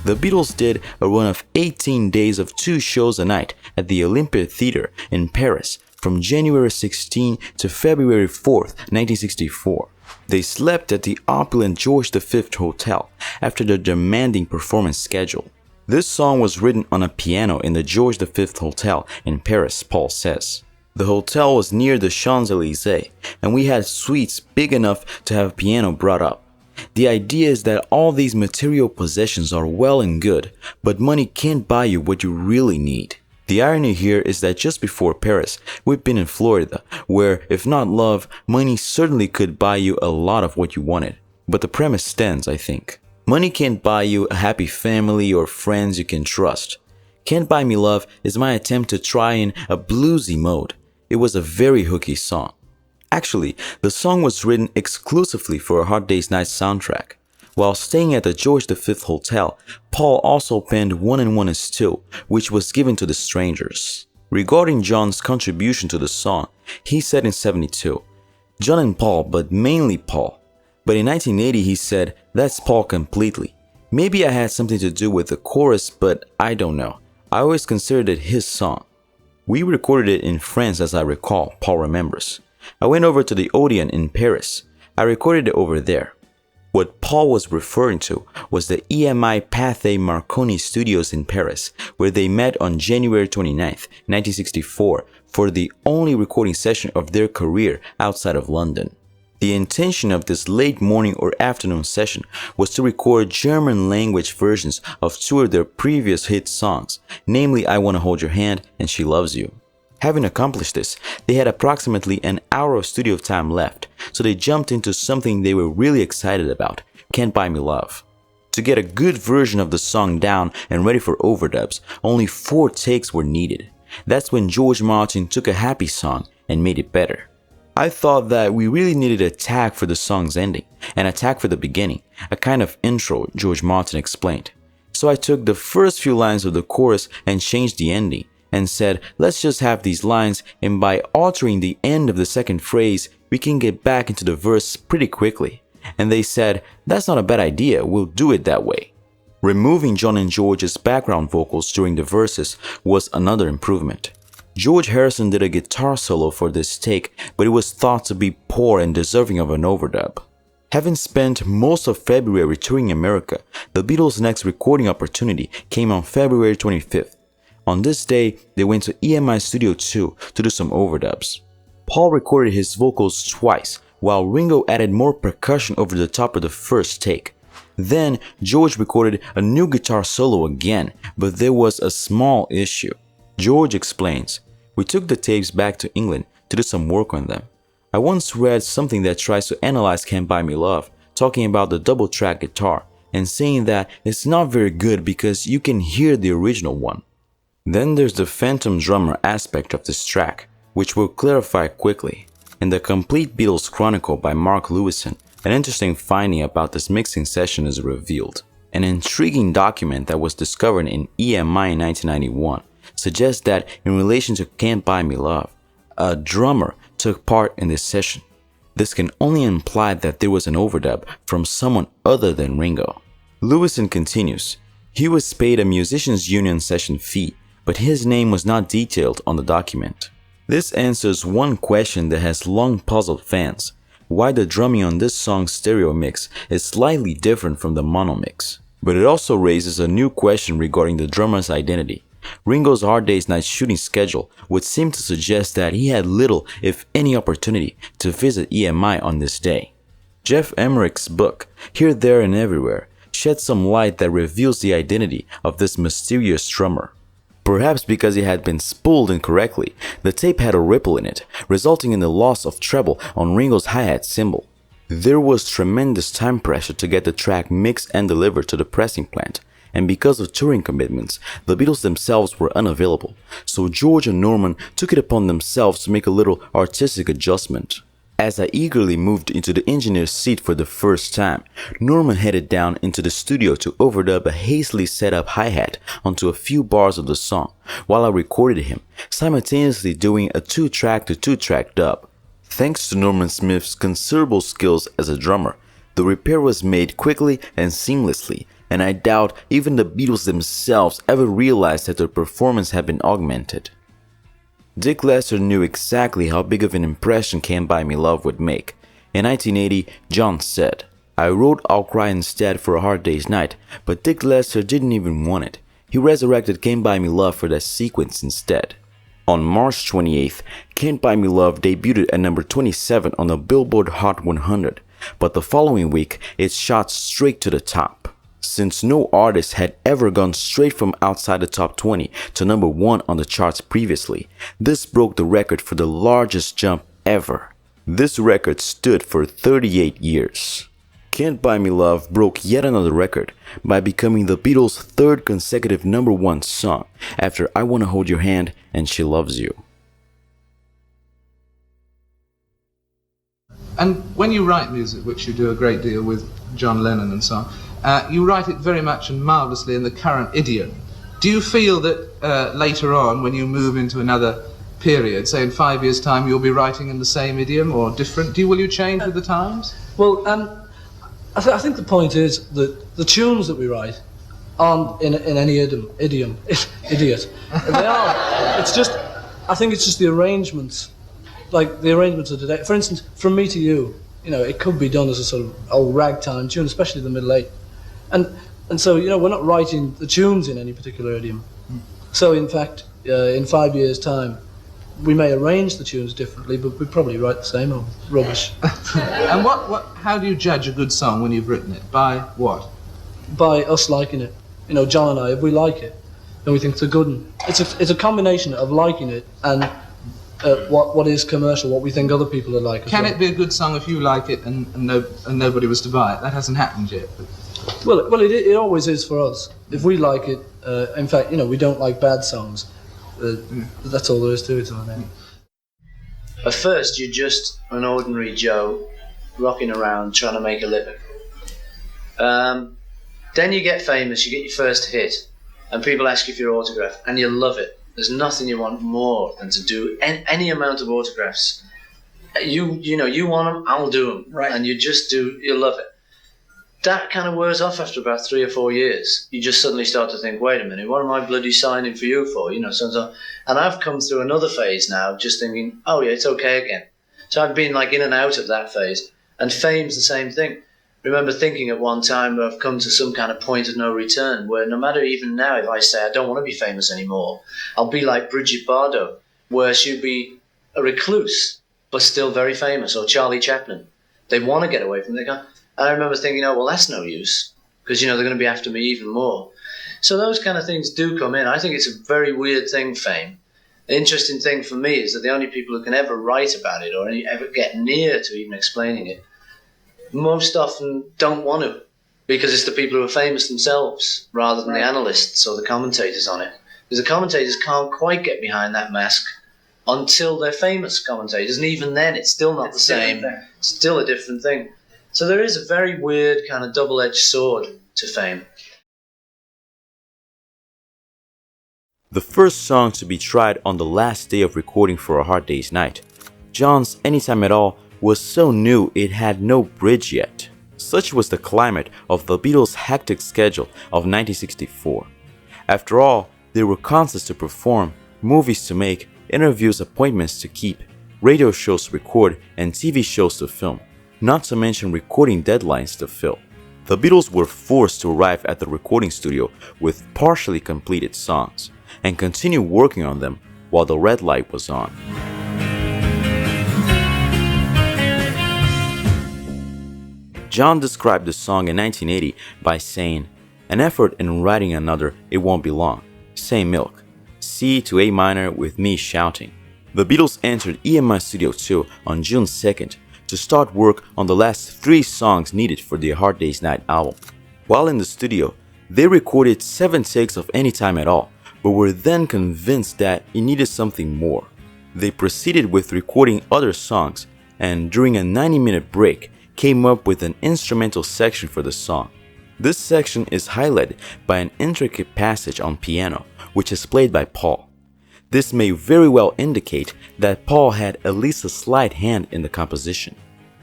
The Beatles did a run of 18 days of 2 shows a night at the Olympia Theatre in Paris from January 16 to February 4, 1964. They slept at the opulent George V Hotel after the demanding performance schedule. This song was written on a piano in the George V Hotel in Paris, Paul says. The hotel was near the Champs-Élysées, and we had suites big enough to have a piano brought up. The idea is that all these material possessions are well and good, but money can't buy you what you really need. The irony here is that just before Paris, we've been in Florida, where, if not love, money certainly could buy you a lot of what you wanted. But the premise stands, I think. Money can't buy you a happy family or friends you can trust. Can't Buy Me Love is my attempt to try in a bluesy mode. It was a very hooky song. Actually, the song was written exclusively for A Hard Day's Night soundtrack. While staying at the George V Hotel, Paul also penned 1 and 1 is 2, which was given to the Strangers. Regarding John's contribution to the song, he said in '72, John and Paul, but mainly Paul. But in 1980 he said, that's Paul completely. Maybe I had something to do with the chorus, but I don't know. I always considered it his song. We recorded it in France as I recall, Paul remembers. I went over to the Odeon in Paris. I recorded it over there. What Paul was referring to was the EMI Pathé Marconi Studios in Paris, where they met on January 29, 1964, for the only recording session of their career outside of London. The intention of this late morning or afternoon session was to record German language versions of 2 of their previous hit songs, namely I Wanna Hold Your Hand and She Loves You. Having accomplished this, they had approximately an hour of studio time left, so they jumped into something they were really excited about, Can't Buy Me Love. To get a good version of the song down and ready for overdubs, only 4 takes were needed. That's when George Martin took a happy song and made it better. I thought that we really needed a tag for the song's ending, and a tag for the beginning, a kind of intro, George Martin explained. So I took the first few lines of the chorus and changed the ending, and said, let's just have these lines, and by altering the end of the second phrase, we can get back into the verse pretty quickly. And they said, that's not a bad idea, we'll do it that way. Removing John and George's background vocals during the verses was another improvement. George Harrison did a guitar solo for this take, but it was thought to be poor and deserving of an overdub. Having spent most of February touring America, the Beatles' next recording opportunity came on February 25th. On this day, they went to EMI Studio 2 to do some overdubs. Paul recorded his vocals twice, while Ringo added more percussion over the top of the first take. Then, George recorded a new guitar solo again, but there was a small issue. George explains, we took the tapes back to England to do some work on them. I once read something that tries to analyze Can't Buy Me Love, talking about the double-track guitar, and saying that it's not very good because you can hear the original one. Then there's the phantom drummer aspect of this track, which we'll clarify quickly. In the Complete Beatles Chronicle by Mark Lewison, an interesting finding about this mixing session is revealed. An intriguing document that was discovered in EMI in 1991 suggests that in relation to Can't Buy Me Love, a drummer took part in this session. This can only imply that there was an overdub from someone other than Ringo. Lewison continues, he was paid a musicians union session fee, but his name was not detailed on the document. This answers one question that has long puzzled fans, why the drumming on this song's stereo mix is slightly different from the mono mix. But it also raises a new question regarding the drummer's identity. Ringo's Hard Day's Night shooting schedule would seem to suggest that he had little, if any, opportunity to visit EMI on this day. Jeff Emmerich's book, Here, There and Everywhere, sheds some light that reveals the identity of this mysterious drummer. Perhaps because it had been spooled incorrectly, the tape had a ripple in it, resulting in the loss of treble on Ringo's hi-hat cymbal. There was tremendous time pressure to get the track mixed and delivered to the pressing plant, and because of touring commitments, the Beatles themselves were unavailable, so George and Norman took it upon themselves to make a little artistic adjustment. As I eagerly moved into the engineer's seat for the first time, Norman headed down into the studio to overdub a hastily set up hi-hat onto a few bars of the song, while I recorded him, simultaneously doing a 2-track to 2-track dub. Thanks to Norman Smith's considerable skills as a drummer, the repair was made quickly and seamlessly, and I doubt even the Beatles themselves ever realized that their performance had been augmented. Dick Lester knew exactly how big of an impression Can't Buy Me Love would make. In 1980, John said, "I wrote I'll Cry Instead for A Hard Day's Night, but Dick Lester didn't even want it. He resurrected Can't Buy Me Love for that sequence instead." On March 28th, Can't Buy Me Love debuted at number 27 on the Billboard Hot 100, but the following week it shot straight to the top. Since no artist had ever gone straight from outside the top 20 to number 1 on the charts previously, this broke the record for the largest jump ever. This record stood for 38 years. Can't Buy Me Love broke yet another record by becoming the Beatles' third consecutive number 1 song after I Wanna Hold Your Hand and She Loves You. And when you write music, which you do a great deal with John Lennon and so on, you write it very much and marvellously in the current idiom. Do you feel that later on, when you move into another period, say in 5 years' time, you'll be writing in the same idiom or different? Will you change with the times? Well, I think the point is that the tunes that we write aren't in any idiom. Idiot. They are. It's just, I think it's just the arrangements, like the arrangements of today. For instance, From Me to You, you know, it could be done as a sort of old ragtime tune, especially the middle eight. And so, you know, we're not writing the tunes in any particular idiom. So, in fact, in 5 years' time, we may arrange the tunes differently, but we probably write the same old rubbish. And how do you judge a good song when you've written it? By what? By us liking it. You know, John and I, if we like it, then we think it's a good one. It's a combination of liking it and what is commercial, what we think other people are like. Can it be a good song if you like it and nobody was to buy it? That hasn't happened yet. Well, it always is for us. If we like it, in fact, you know, we don't like bad songs. That's all there is to it. At first, you're just an ordinary Joe rocking around trying to make a living. Then you get famous, you get your first hit, and people ask you for your autograph, and you love it. There's nothing you want more than to do any amount of autographs. You know, you want them, I'll do them. Right. And you love it. That kind of wears off after about 3 or 4 years. You just suddenly start to think, wait a minute, what am I bloody signing for you for? You know, so. And I've come through another phase now, just thinking, oh yeah, it's okay again. So I've been like in and out of that phase. And fame's the same thing. I remember thinking at one time I've come to some kind of point of no return, where no matter even now if I say I don't want to be famous anymore, I'll be like Brigitte Bardot, where she'll be a recluse, but still very famous, or Charlie Chaplin. They want to get away from it. And I remember thinking, oh, well, that's no use, because, you know, they're going to be after me even more. So those kind of things do come in. I think it's a very weird thing, fame. The interesting thing for me is that the only people who can ever write about it or ever get near to even explaining it most often don't want to, because it's the people who are famous themselves rather than the analysts or the commentators on it. Because the commentators can't quite get behind that mask until they're famous commentators, and even then it's still not the same. It's still a different thing. So there is a very weird kind of double-edged sword to fame. The first song to be tried on the last day of recording for A Hard Day's Night, John's Anytime at All, was so new it had no bridge yet. Such was the climate of the Beatles' hectic schedule of 1964. After all, there were concerts to perform, movies to make, interviews, appointments to keep, radio shows to record, and TV shows to film, not to mention recording deadlines to fill. The Beatles were forced to arrive at the recording studio with partially completed songs and continue working on them while the red light was on. John described the song in 1980 by saying, "An effort in writing another, it won't be long. Same milk. C to A minor with me shouting." The Beatles entered EMI Studio 2 on June 2nd to start work on the last 3 songs needed for the A Hard Day's Night album. While in the studio, they recorded 7 takes of Anytime at All, but were then convinced that it needed something more. They proceeded with recording other songs, and during a 90-minute break came up with an instrumental section for the song. This section is highlighted by an intricate passage on piano, which is played by Paul. This may very well indicate that Paul had at least a slight hand in the composition.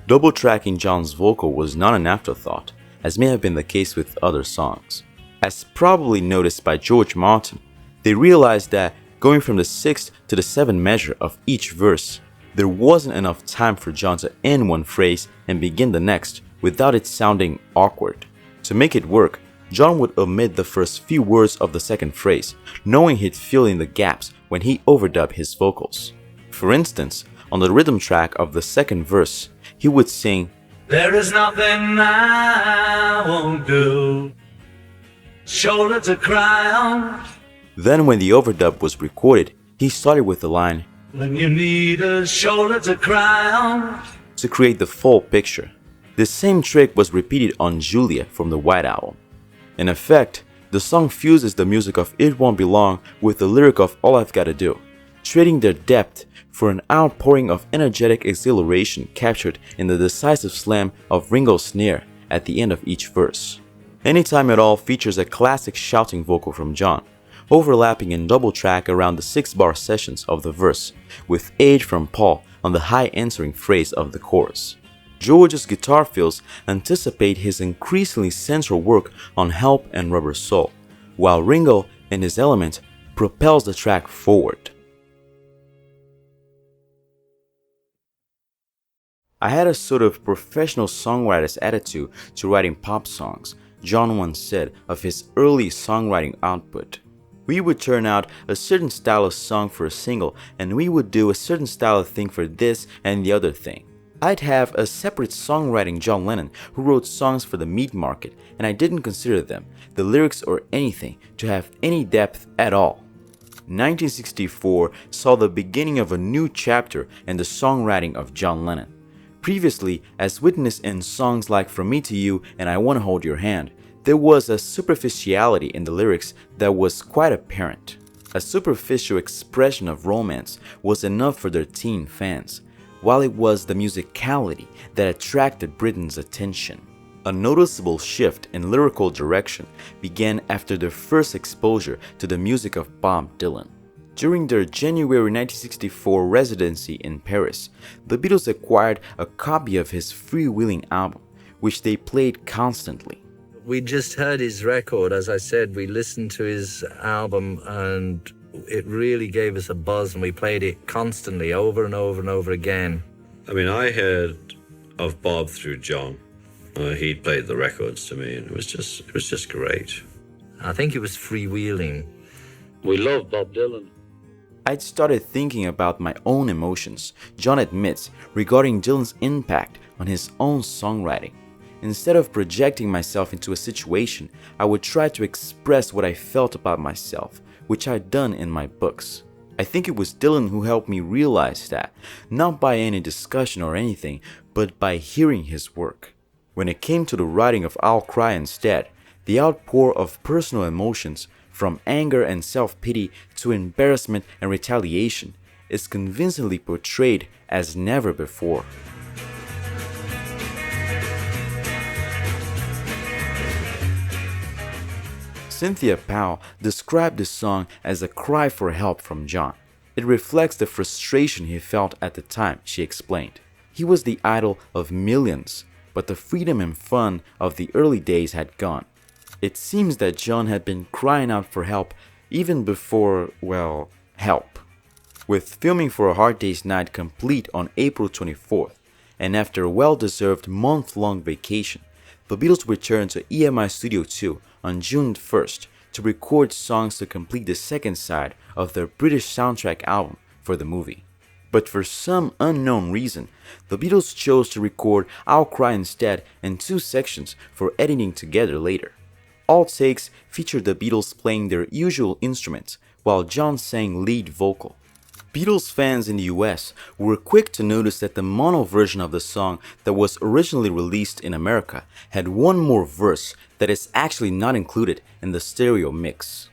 Double-tracking John's vocal was not an afterthought, as may have been the case with other songs. As probably noticed by George Martin, they realized that going from the 6th to the 7th measure of each verse, there wasn't enough time for John to end one phrase and begin the next without it sounding awkward. To make it work, John would omit the first few words of the second phrase, knowing he'd fill in the gaps when he overdubbed his vocals. For instance, on the rhythm track of the second verse, he would sing, "There is nothing I won't do, shoulder to cry on." Then when the overdub was recorded, he started with the line, "When you need a shoulder to cry on," to create the full picture. The same trick was repeated on Julia from the White Album. In effect, the song fuses the music of It Won't Be Long with the lyric of All I've Gotta Do, trading their depth for an outpouring of energetic exhilaration captured in the decisive slam of Ringo's snare at the end of each verse. Anytime at all features a classic shouting vocal from John, overlapping in double track around the 6-bar sessions of the verse, with aid from Paul on the high answering phrase of the chorus. George's guitar fills anticipate his increasingly central work on Help and Rubber Soul, while Ringo, in his element, propels the track forward. I had a sort of professional songwriter's attitude to writing pop songs, John once said of his early songwriting output. We would turn out a certain style of song for a single, and we would do a certain style of thing for this and the other thing. I'd have a separate songwriting John Lennon who wrote songs for the meat market, and I didn't consider them, the lyrics or anything, to have any depth at all. 1964 saw the beginning of a new chapter in the songwriting of John Lennon. Previously, as witnessed in songs like From Me to You and I Wanna Hold Your Hand, there was a superficiality in the lyrics that was quite apparent. A superficial expression of romance was enough for their teen fans, while it was the musicality that attracted Britain's attention. A noticeable shift in lyrical direction began after their first exposure to the music of Bob Dylan. During their January 1964 residency in Paris, the Beatles acquired a copy of his Freewheeling album, which they played constantly. We just heard his record. As I said, we listened to his album and it really gave us a buzz, and we played it constantly over and over and over again. I mean, I heard of Bob through John. He played the records to me, and it was just great. I think it was Freewheeling. We love Bob Dylan. I'd started thinking about my own emotions, John admits, regarding Dylan's impact on his own songwriting. Instead of projecting myself into a situation, I would try to express what I felt about myself, which I'd done in my books. I think it was Dylan who helped me realize that, not by any discussion or anything, but by hearing his work. When it came to the writing of I'll Cry Instead, the outpour of personal emotions, from anger and self-pity to embarrassment and retaliation, is convincingly portrayed as never before. Cynthia Powell described the song as a cry for help from John. It reflects the frustration he felt at the time, she explained. He was the idol of millions, but the freedom and fun of the early days had gone. It seems that John had been crying out for help even before, well, help. With filming for A Hard Day's Night complete on April 24th, and after a well-deserved month-long vacation, the Beatles returned to EMI Studio 2 on June 1st to record songs to complete the second side of their British soundtrack album for the movie. But for some unknown reason, the Beatles chose to record I'll Cry Instead in 2 sections for editing together later. All takes featured the Beatles playing their usual instruments while John sang lead vocal. Beatles fans in the US were quick to notice that the mono version of the song that was originally released in America had one more verse that is actually not included in the stereo mix.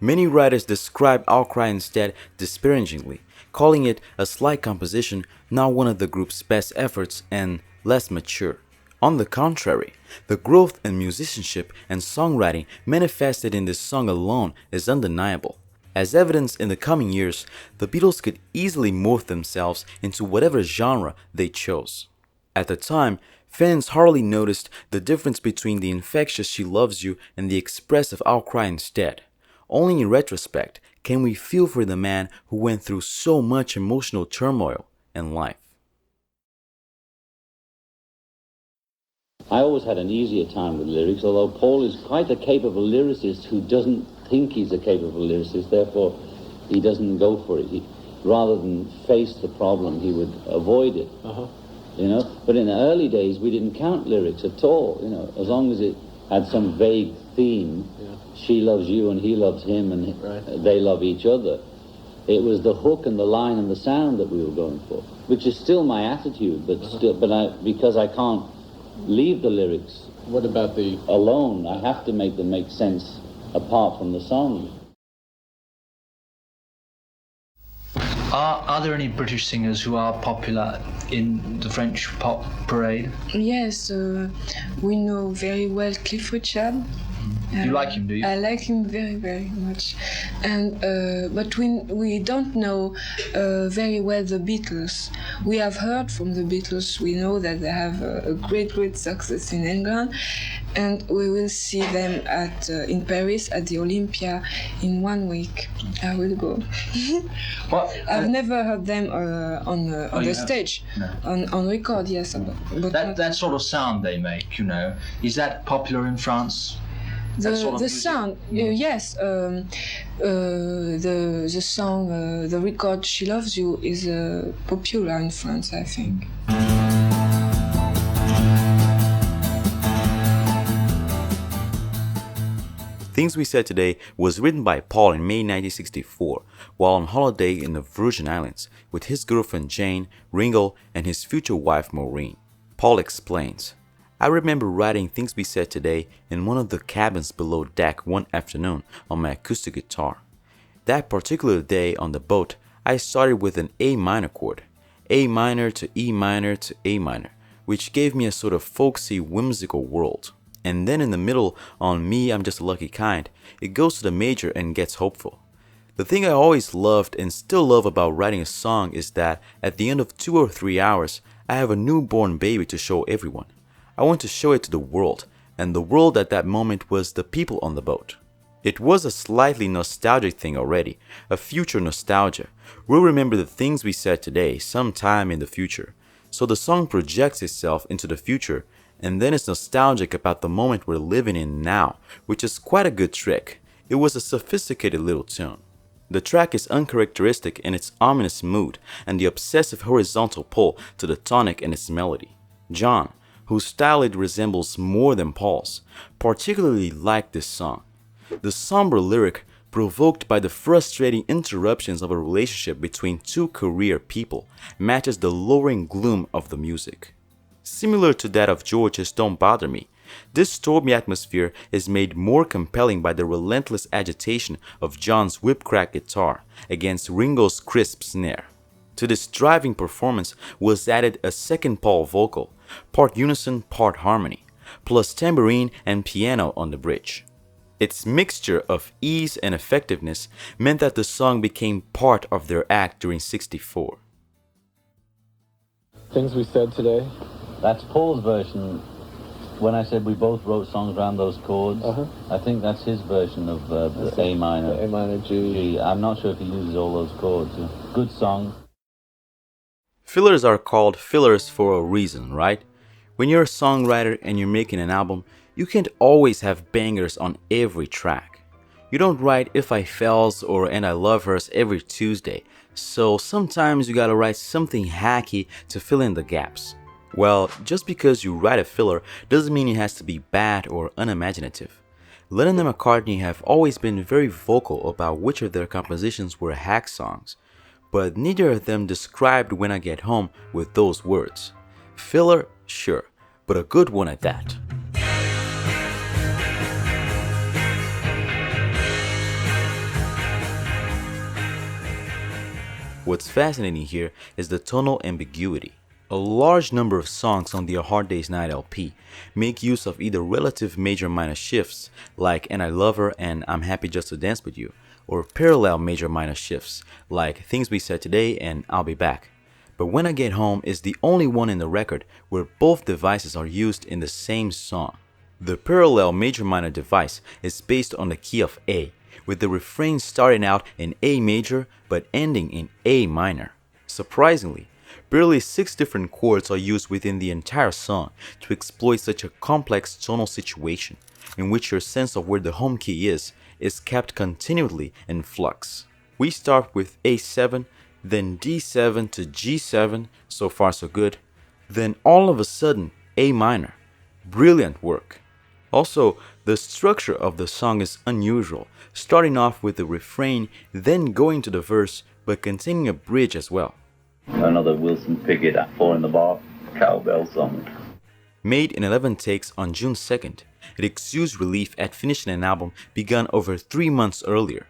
Many writers described I'll Cry Instead disparagingly, calling it a slight composition, not one of the group's best efforts, and less mature. On the contrary, the growth in musicianship and songwriting manifested in this song alone is undeniable. As evidenced in the coming years, the Beatles could easily morph themselves into whatever genre they chose. At the time, fans hardly noticed the difference between the infectious She Loves You and the expressive I'll Cry Instead. Only in retrospect can we feel for the man who went through so much emotional turmoil in life. I always had an easier time with lyrics, although Paul is quite a capable lyricist who doesn't think he's a capable lyricist, therefore he doesn't go for it. Rather than face the problem, he would avoid it. But in the early days, we didn't count lyrics at all, as long as it had some vague theme. She loves you and he loves him and they love each other. It was the hook and the line and the sound that we were going for, which is still my attitude, but because I can't leave the lyrics. What about the alone? I have to make them make sense apart from the song. Are there any British singers who are popular in the French pop parade? Yes, we know very well Cliff Richard. You like him, do you? I like him very, very much, and but we don't know very well the Beatles. We have heard from the Beatles. We know that they have a great success in England, and we will see them in Paris at the Olympia in 1 week. I will go. I've never heard them on the stage, on record. Yes, but that sort of sound they make, is that popular in France? The sound, yes. The song, the record "She Loves You" is popular in France, I think. Things We Said Today was written by Paul in May 1964 while on holiday in the Virgin Islands with his girlfriend Jane, Ringo, and his future wife Maureen. Paul explains, I remember writing Things We Said Today in one of the cabins below deck one afternoon on my acoustic guitar. That particular day on the boat, I started with an A minor chord, A minor to E minor to A minor, which gave me a sort of folksy, whimsical world. And then in the middle, on Me, I'm Just a Lucky Kind, it goes to the major and gets hopeful. The thing I always loved and still love about writing a song is that at the end of 2 or 3 hours, I have a newborn baby to show everyone. I want to show it to the world, and the world at that moment was the people on the boat. It was a slightly nostalgic thing already, a future nostalgia. We'll remember the things we said today sometime in the future. So the song projects itself into the future, and then it's nostalgic about the moment we're living in now, which is quite a good trick. It was a sophisticated little tune. The track is uncharacteristic in its ominous mood and the obsessive horizontal pull to the tonic in its melody. John, whose style it resembles more than Paul's, particularly liked this song. The somber lyric, provoked by the frustrating interruptions of a relationship between two career people, matches the lowering gloom of the music. Similar to that of George's Don't Bother Me, this stormy atmosphere is made more compelling by the relentless agitation of John's whip-crack guitar against Ringo's crisp snare. To this driving performance was added a second Paul vocal, part unison, part harmony, plus tambourine and piano on the bridge. Its mixture of ease and effectiveness meant that the song became part of their act during '64. Things We Said Today? That's Paul's version. When I said we both wrote songs around those chords, I think that's his version of the A minor. The A minor, G. I'm not sure if he uses all those chords. Good song. Fillers are called fillers for a reason, right? When you're a songwriter and you're making an album, you can't always have bangers on every track. You don't write If I Fells or And I Love Hers every Tuesday, so sometimes you gotta write something hacky to fill in the gaps. Well, just because you write a filler doesn't mean it has to be bad or unimaginative. Lennon and McCartney have always been very vocal about which of their compositions were hack songs, but neither of them described When I Get Home with those words. Filler, sure, but a good one at that. What's fascinating here is the tonal ambiguity. A large number of songs on the A Hard Day's Night LP make use of either relative major-minor shifts, like And I Love Her and I'm Happy Just to Dance With You, or parallel major-minor shifts, like Things We Said Today and I'll Be Back. But When I Get Home is the only one in the record where both devices are used in the same song. The parallel major-minor device is based on the key of A, with the refrain starting out in A major but ending in A minor. Surprisingly, barely 6 different chords are used within the entire song to exploit such a complex tonal situation, in which your sense of where the home key is kept continually in flux. We start with A7, then D7 to G7, so far so good, then all of a sudden A minor. Brilliant work. Also, the structure of the song is unusual, starting off with the refrain, then going to the verse, but containing a bridge as well. Another Wilson Pickett at 4 in the Bar cowbell song. Made in 11 takes on June 2nd, it exudes relief at finishing an album begun over 3 months earlier.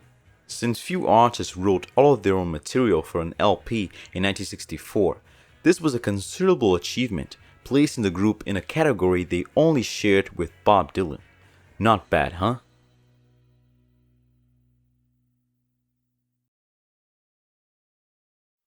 Since few artists wrote all of their own material for an LP in 1964, this was a considerable achievement, placing the group in a category they only shared with Bob Dylan. Not bad, huh?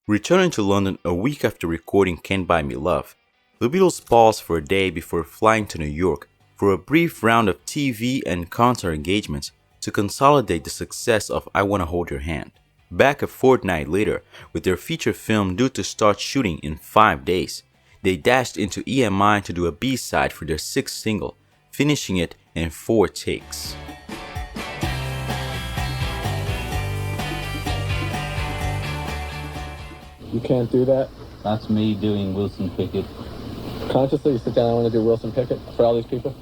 Returning to London a week after recording Can't Buy Me Love, the Beatles paused for a day before flying to New York for a brief round of TV and concert engagements to consolidate the success of I Wanna Hold Your Hand. Back a fortnight later, with their feature film due to start shooting in 5 days, they dashed into EMI to do a B-side for their 6th single, finishing it in 4 takes. You can't do that? That's me doing Wilson Pickett. Consciously you sit down, I want to do Wilson Pickett for all these people?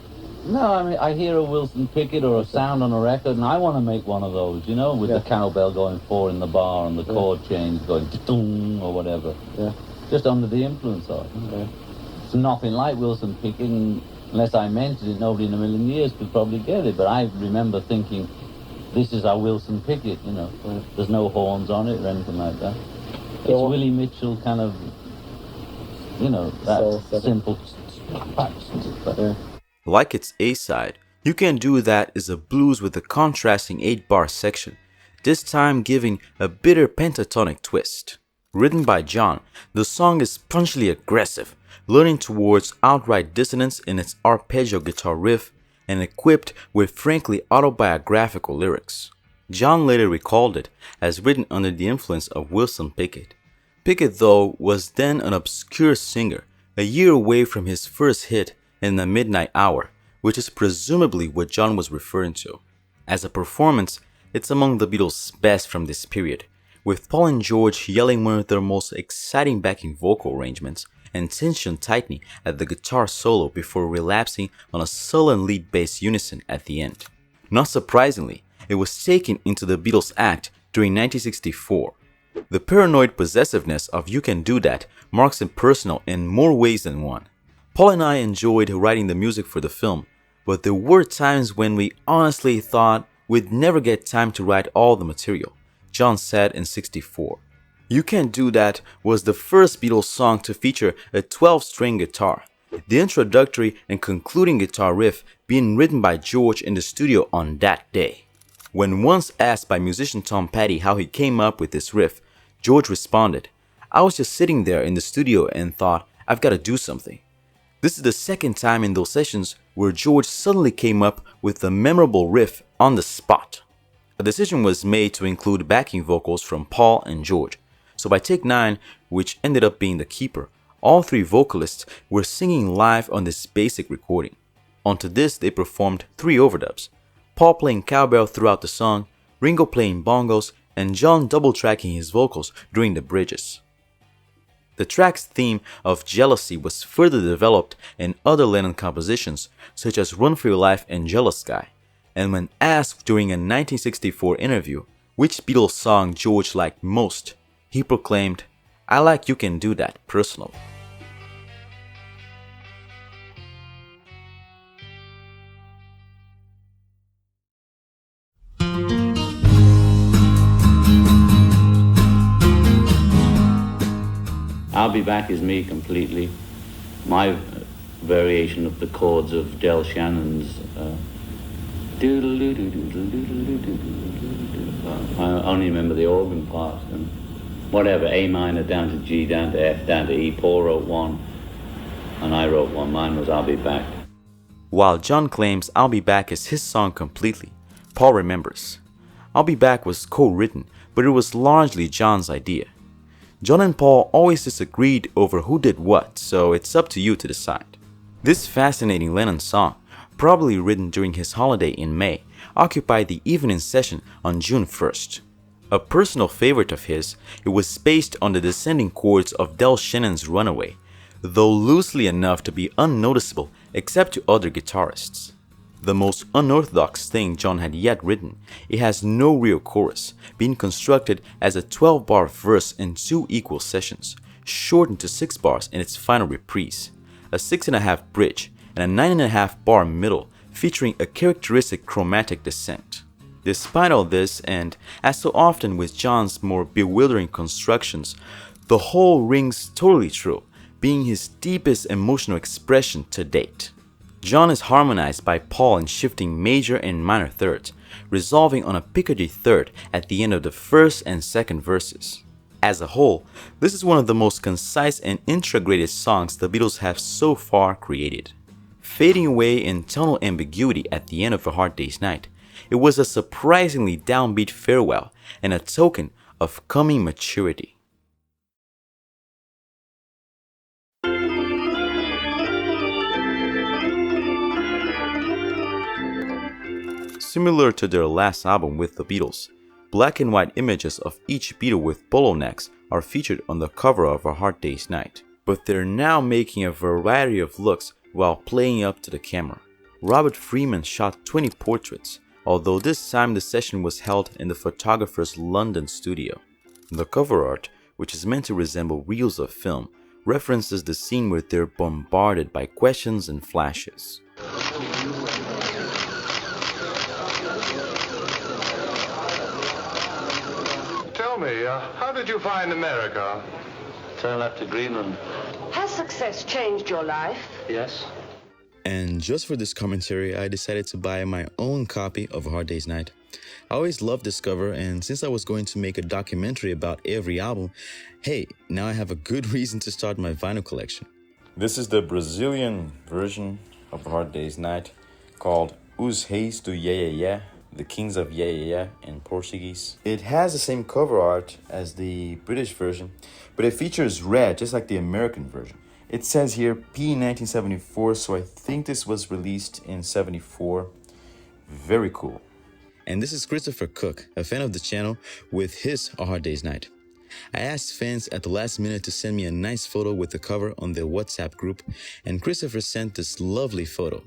No, I mean, I hear a Wilson Pickett or a sound on a record, and I want to make one of those, you know, with the cowbell going 4 in the bar and the chord change going ding or whatever. Yeah. Just under the influence of it. Yeah. It's nothing like Wilson Pickett, and unless I mentioned it, nobody in a million years could probably get it. But I remember thinking, this is our Wilson Pickett, you know. Yeah. There's no horns on it or anything like that. It's Willie Mitchell kind of, you know, that simple. Yeah. Like its A-side, You Can Do That is a blues with a contrasting 8-bar section, this time giving a bitter pentatonic twist. Written by John, the song is punchily aggressive, leaning towards outright dissonance in its arpeggio guitar riff and equipped with frankly autobiographical lyrics. John later recalled it as written under the influence of Wilson Pickett. Pickett, though, was then an obscure singer, a year away from his first hit in The Midnight Hour, which is presumably what John was referring to. As a performance, it's among the Beatles' best from this period, with Paul and George yelling one of their most exciting backing vocal arrangements and tension tightening at the guitar solo before relapsing on a sullen lead bass unison at the end. Not surprisingly, it was taken into the Beatles' act during 1964. The paranoid possessiveness of You Can Do That marks him personal in more ways than one. Paul and I enjoyed writing the music for the film, but there were times when we honestly thought we'd never get time to write all the material, John said in '64. You Can Do That was the first Beatles song to feature a 12-string guitar, the introductory and concluding guitar riff being written by George in the studio on that day. When once asked by musician Tom Petty how he came up with this riff, George responded, "I was just sitting there in the studio and thought, I've got to do something." This is the second time in those sessions where George suddenly came up with the memorable riff on the spot. A decision was made to include backing vocals from Paul and George, so by take 9, which ended up being the keeper, all 3 vocalists were singing live on this basic recording. Onto this they performed 3 overdubs, Paul playing cowbell throughout the song, Ringo playing bongos, and John double-tracking his vocals during the bridges. The track's theme of jealousy was further developed in other Lennon compositions such as Run for Your Life and Jealous Guy, and when asked during a 1964 interview which Beatles song George liked most, he proclaimed, "I like You Can Do That personally." I'll Be Back is me completely. My variation of the chords of Del Shannon's I only remember the organ part, and whatever, A minor down to G, down to F, down to E. Paul wrote one, and I wrote one. Mine was I'll Be Back. While John claims I'll Be Back is his song completely, Paul remembers. I'll Be Back was co-written, but it was largely John's idea. John and Paul always disagreed over who did what, so it's up to you to decide. This fascinating Lennon song, probably written during his holiday in May, occupied the evening session on June 1st. A personal favorite of his, it was based on the descending chords of Del Shannon's Runaway, though loosely enough to be unnoticeable except to other guitarists. The most unorthodox thing John had yet written, it has no real chorus, being constructed as a 12-bar verse in 2 equal sessions, shortened to 6 bars in its final reprise, a 6.5 bridge, and a 9.5 bar middle featuring a characteristic chromatic descent. Despite all this, and as so often with John's more bewildering constructions, the whole rings totally true, being his deepest emotional expression to date. John is harmonized by Paul in shifting major and minor thirds, resolving on a Picardy third at the end of the first and second verses. As a whole, this is one of the most concise and integrated songs the Beatles have so far created. Fading away in tonal ambiguity at the end of A Hard Day's Night, it was a surprisingly downbeat farewell and a token of coming maturity. Similar to their last album with the Beatles, black and white images of each Beatle with polo necks are featured on the cover of A Hard Day's Night, but they're now making a variety of looks while playing up to the camera. Robert Freeman shot 20 portraits, although this time the session was held in the photographer's London studio. The cover art, which is meant to resemble reels of film, references the scene where they're bombarded by questions and flashes. Tell me, how did you find America? Turn left to Greenland. Has success changed your life? Yes. And just for this commentary, I decided to buy my own copy of A Hard Day's Night. I always loved this cover, and since I was going to make a documentary about every album, hey, now I have a good reason to start my vinyl collection. This is the Brazilian version of A Hard Day's Night, called Os Reis do Yeah Yeah Yeah, The Kings of Yeah Yeah Yeah in Portuguese. It has the same cover art as the British version, but it features red, just like the American version. It says here P 1974, so I think this was released in 74. Very cool. And this is Christopher Cook, a fan of the channel, with his A Hard Day's Night. I asked fans at the last minute to send me a nice photo with the cover on their WhatsApp group, and Christopher sent this lovely photo.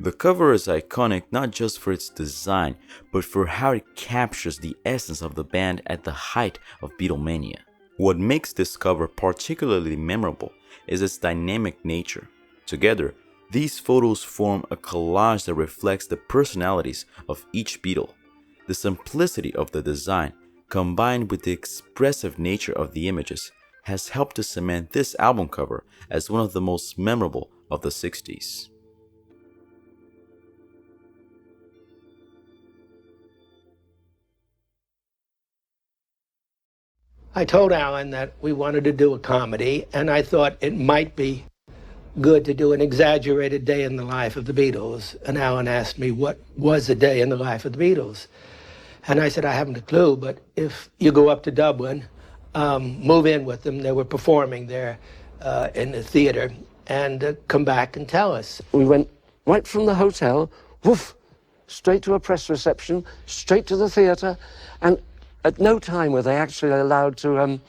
The cover is iconic not just for its design, but for how it captures the essence of the band at the height of Beatlemania. What makes this cover particularly memorable is its dynamic nature. Together, these photos form a collage that reflects the personalities of each Beatle. The simplicity of the design, combined with the expressive nature of the images, has helped to cement this album cover as one of the most memorable of the 60s. I told Alan that we wanted to do a comedy, and I thought it might be good to do an exaggerated day in the life of the Beatles. And Alan asked me what was a day in the life of the Beatles. And I said, I haven't a clue, but if you go up to Dublin, move in with them, they were performing there in the theater, and come back and tell us. We went right from the hotel, woof, straight to a press reception, straight to the theater, and at no time were they actually allowed to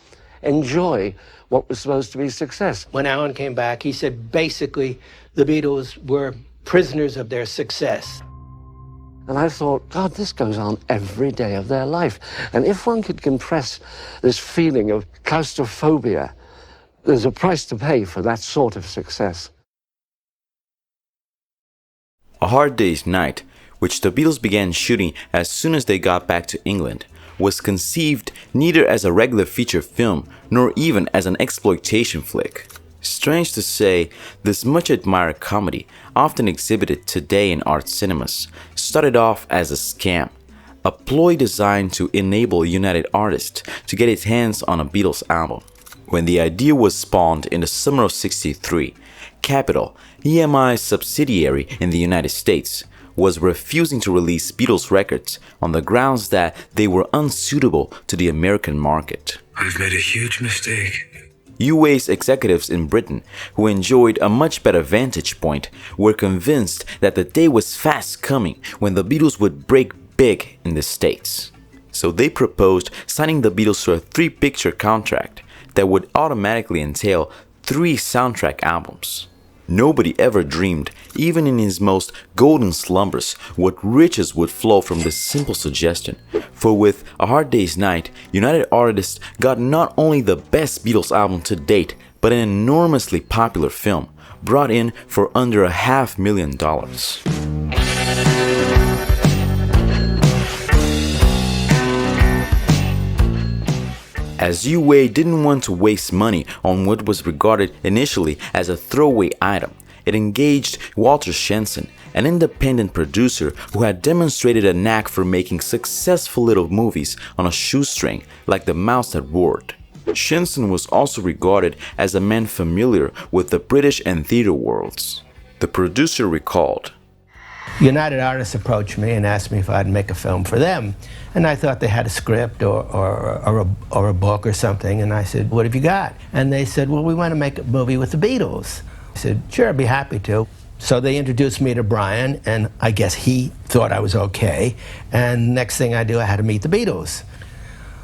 enjoy what was supposed to be success. When Alan came back, he said basically the Beatles were prisoners of their success. And I thought, God, this goes on every day of their life. And if one could compress this feeling of claustrophobia, there's a price to pay for that sort of success. A Hard Day's Night, which the Beatles began shooting as soon as they got back to England, was conceived neither as a regular feature film nor even as an exploitation flick. Strange to say, this much admired comedy, often exhibited today in art cinemas, started off as a scam, a ploy designed to enable United Artists to get its hands on a Beatles album. When the idea was spawned in the summer of '63, Capitol, EMI's subsidiary in the United States, was refusing to release Beatles records on the grounds that they were unsuitable to the American market. I've made a huge mistake. UA's executives in Britain, who enjoyed a much better vantage point, were convinced that the day was fast coming when the Beatles would break big in the States. So they proposed signing the Beatles to a 3-picture contract that would automatically entail 3 soundtrack albums. Nobody ever dreamed, even in his most golden slumbers, what riches would flow from this simple suggestion. For with A Hard Day's Night, United Artists got not only the best Beatles album to date, but an enormously popular film, brought in for under $500,000. As UA didn't want to waste money on what was regarded initially as a throwaway item, it engaged Walter Shenson, an independent producer who had demonstrated a knack for making successful little movies on a shoestring like The Mouse That Roared. Shenson was also regarded as a man familiar with the British and theater worlds. The producer recalled, United Artists approached me and asked me if I'd make a film for them. And I thought they had a script or a book or something. And I said, what have you got? And they said, well, we want to make a movie with the Beatles. I said, sure, I'd be happy to. So they introduced me to Brian, and I guess he thought I was okay. And next thing I do, I had to meet the Beatles.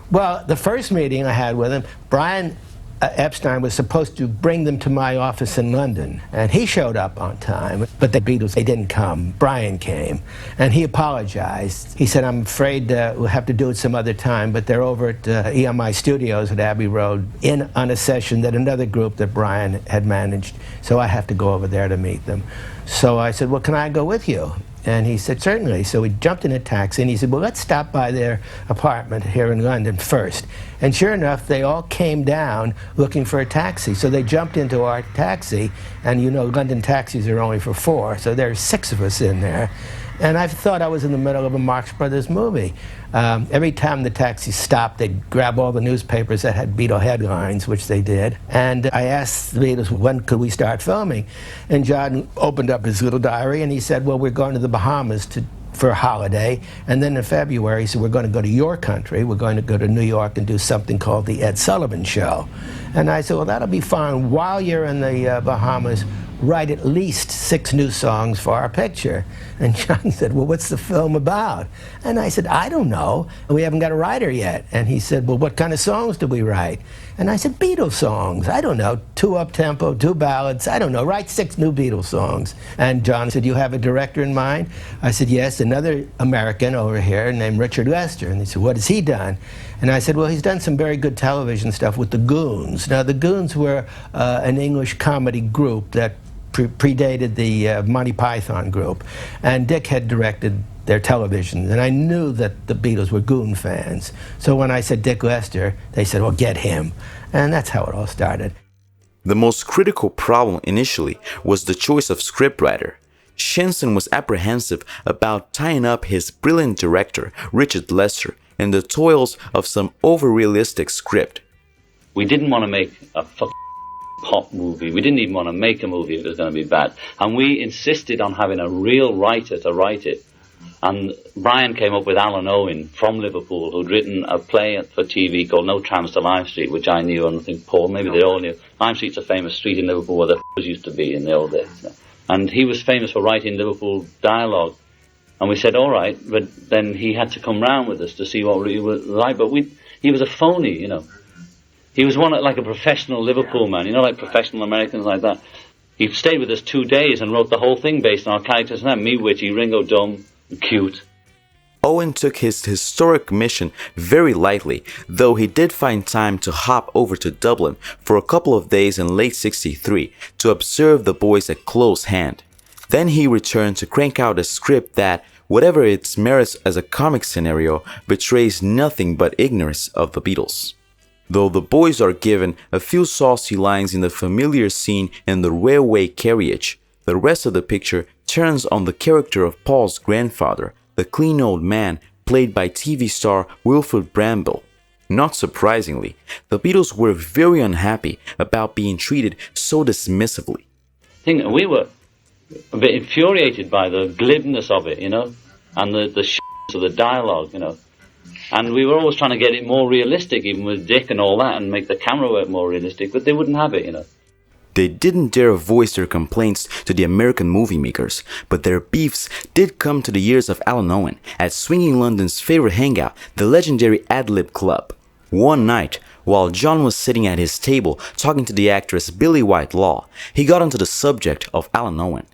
Well, the first meeting I had with him, Brian Epstein was supposed to bring them to my office in London, and he showed up on time, but the Beatles, they didn't come. Brian came, and he apologized. He said, I'm afraid we'll have to do it some other time, but they're over at EMI Studios at Abbey Road in on a session that another group that Brian had managed, so I have to go over there to meet them. So I said, well, can I go with you? And he said, certainly. So we jumped in a taxi, and he said, well, let's stop by their apartment here in London first. And sure enough, they all came down looking for a taxi. So they jumped into our taxi, and you know, London taxis are only for 4, so there's 6 of us in there. And I thought I was in the middle of a Marx Brothers movie. Every time the taxi stopped, they'd grab all the newspapers that had Beatle headlines, which they did. And I asked the Beatles, when could we start filming? And John opened up his little diary, and he said, well, we're going to the Bahamas for a holiday. And then in February, he said, we're going to go to your country. We're going to go to New York and do something called the Ed Sullivan Show. And I said, well, that'll be fine. While you're in the Bahamas, write at least 6 new songs for our picture. And John said, well, what's the film about? And I said, I don't know. We haven't got a writer yet. And he said, well, what kind of songs do we write? And I said, Beatles songs. I don't know, 2 up-tempo, 2 ballads. I don't know, write 6 new Beatles songs. And John said, you have a director in mind? I said, yes, another American over here named Richard Lester. And he said, what has he done? And I said, well, he's done some very good television stuff with the Goons. Now, the Goons were an English comedy group that predated the Monty Python group, and Dick had directed their television, and I knew that the Beatles were Goon fans. So when I said Dick Lester, they said, well, get him. And that's how it all started. The most critical problem initially was the choice of scriptwriter. Shenson was apprehensive about tying up his brilliant director, Richard Lester, in the toils of some over-realistic script. We didn't want to make a pop movie. We didn't even want to make a movie if it was going to be bad. And we insisted on having a real writer to write it. And Brian came up with Alan Owen from Liverpool, who'd written a play for TV called No Trams to Lime Street, which I knew, and I think Paul, maybe they all knew. Lime Street's a famous street in Liverpool where the used to be in the old days. And he was famous for writing Liverpool dialogue. And we said, all right, but then he had to come round with us to see what he was like. But he was a phony, you know. He was like a professional Liverpool man, you know, like professional Americans like that. He stayed with us 2 days and wrote the whole thing based on our characters and that. Me, witty, Ringo, dumb, cute. Owen took his historic mission very lightly, though he did find time to hop over to Dublin for a couple of days in late '63 to observe the boys at close hand. Then he returned to crank out a script that, whatever its merits as a comic scenario, betrays nothing but ignorance of the Beatles. Though the boys are given a few saucy lines in the familiar scene in the railway carriage, the rest of the picture turns on the character of Paul's grandfather, the clean old man played by TV star Wilfrid Brambell. Not surprisingly, the Beatles were very unhappy about being treated so dismissively. We were a bit infuriated by the glibness of it, and the of the dialogue, And we were always trying to get it more realistic, even with Dick and all that, and make the camera work more realistic, but they wouldn't have it, They didn't dare voice their complaints to the American movie makers, but their beefs did come to the ears of Alan Owen at Swinging London's favorite hangout, the legendary Ad-Lib Club. One night, while John was sitting at his table talking to the actress Billie Whitelaw, he got onto the subject of Alan Owen.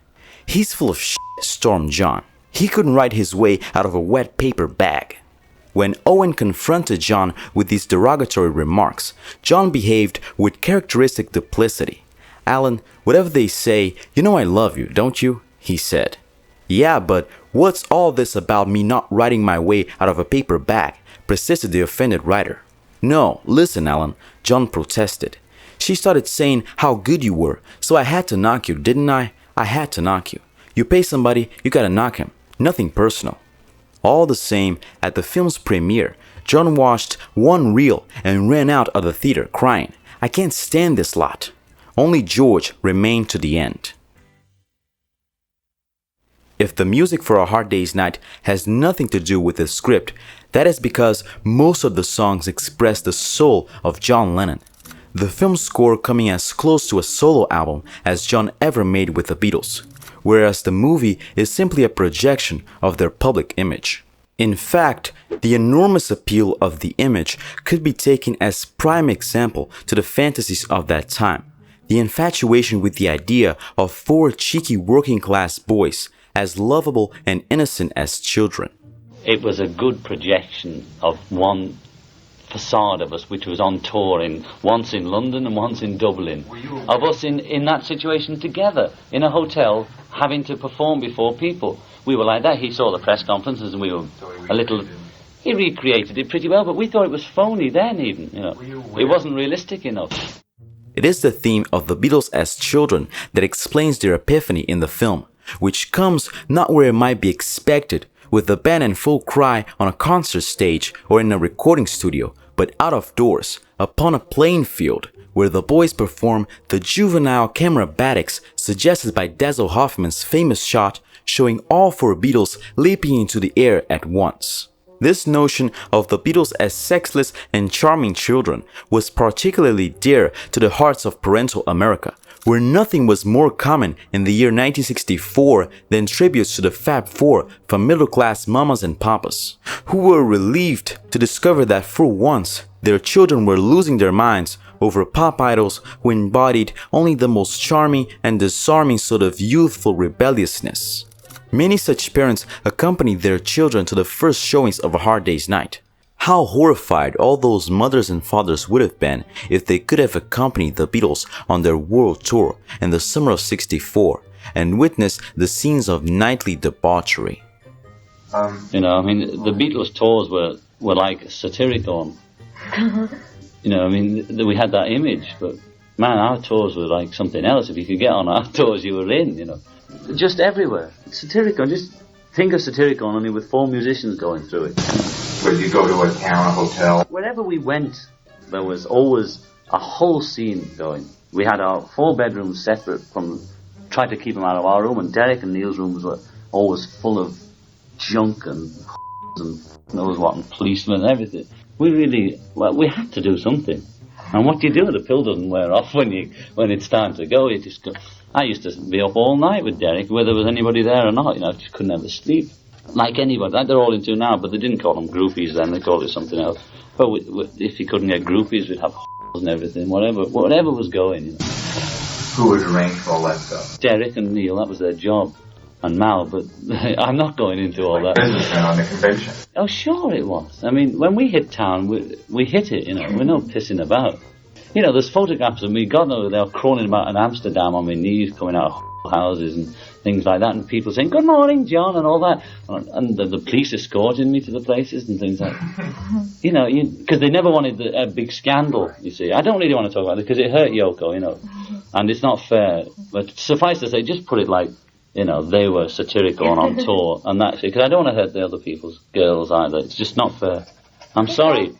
"He's full of shit," stormed John. "He couldn't write his way out of a wet paper bag." When Owen confronted John with these derogatory remarks, John behaved with characteristic duplicity. "Alan, whatever they say, you know I love you, don't you?" he said. "Yeah, but what's all this about me not writing my way out of a paper bag?" persisted the offended writer. "No, listen, Alan," John protested. "She started saying how good you were, so I had to knock you, didn't I? I had to knock you. You pay somebody, you gotta knock him. Nothing personal." All the same, at the film's premiere, John watched one reel and ran out of the theater crying, "I can't stand this lot." Only George remained to the end. If the music for A Hard Day's Night has nothing to do with the script, that is because most of the songs express the soul of John Lennon. The film score coming as close to a solo album as John ever made with the Beatles, whereas the movie is simply a projection of their public image. In fact, the enormous appeal of the image could be taken as prime example to the fantasies of that time. The infatuation with the idea of four cheeky working-class boys, as lovable and innocent as children. It was a good projection of one facade of us, which was on tour once in London and once in Dublin, of us in that situation together, in a hotel, having to perform before people. We were like that. He saw the press conferences and we were a little... He recreated it pretty well, but we thought it was phony then even, It wasn't realistic enough. It is the theme of the Beatles as children that explains their epiphany in the film, which comes not where it might be expected, with the band in full cry on a concert stage or in a recording studio, but out of doors, upon a playing field, where the boys perform the juvenile camerabatics suggested by Dazzle Hoffman's famous shot showing all four Beatles leaping into the air at once. This notion of the Beatles as sexless and charming children was particularly dear to the hearts of parental America, where nothing was more common in the year 1964 than tributes to the Fab Four from middle-class mamas and papas, who were relieved to discover that for once their children were losing their minds over pop idols who embodied only the most charming and disarming sort of youthful rebelliousness. Many such parents accompanied their children to the first showings of A Hard Day's Night. How horrified all those mothers and fathers would have been if they could have accompanied the Beatles on their world tour in the summer of '64 and witnessed the scenes of nightly debauchery. The Beatles tours were like Satyricon. We had that image, but man, our tours were like something else. If you could get on our tours, you were in, Just everywhere. Satyricon, just think of Satyricon only with four musicians going through it. Would you go to a town, a hotel? Wherever we went, there was always a whole scene going. We had our 4 bedrooms separate tried to keep them out of our room, and Derek and Neil's rooms were always full of junk and knows what, and policemen and everything. We had to do something. And what do you do? The pill doesn't wear off when it's time to go. You just go. I used to be up all night with Derek, whether there was anybody there or not. I just couldn't ever sleep. Like anybody, like they're all into now, but they didn't call them groupies then, they called it something else. But if you couldn't get groupies, we'd have and everything, whatever was going. Who would arrange for all that stuff? Derek and Neil, that was their job. And Mal, but I'm not going into all that. Businessmen on the convention. Oh, sure it was. When we hit town, we hit it, we're not pissing about. There's photographs of me, God knows, they were crawling about in Amsterdam on my knees coming out of houses and things like that, and people saying, "Good morning, John," and all that, and the police escorting me to the places and things like that. You know, because they never wanted a big scandal, you see. I don't really want to talk about it because it hurt Yoko, you know, and it's not fair. But suffice to say, just put it like, you know, they were satirical and on tour, and that's it, because I don't want to hurt the other people's girls either. It's just not fair. I'm sorry.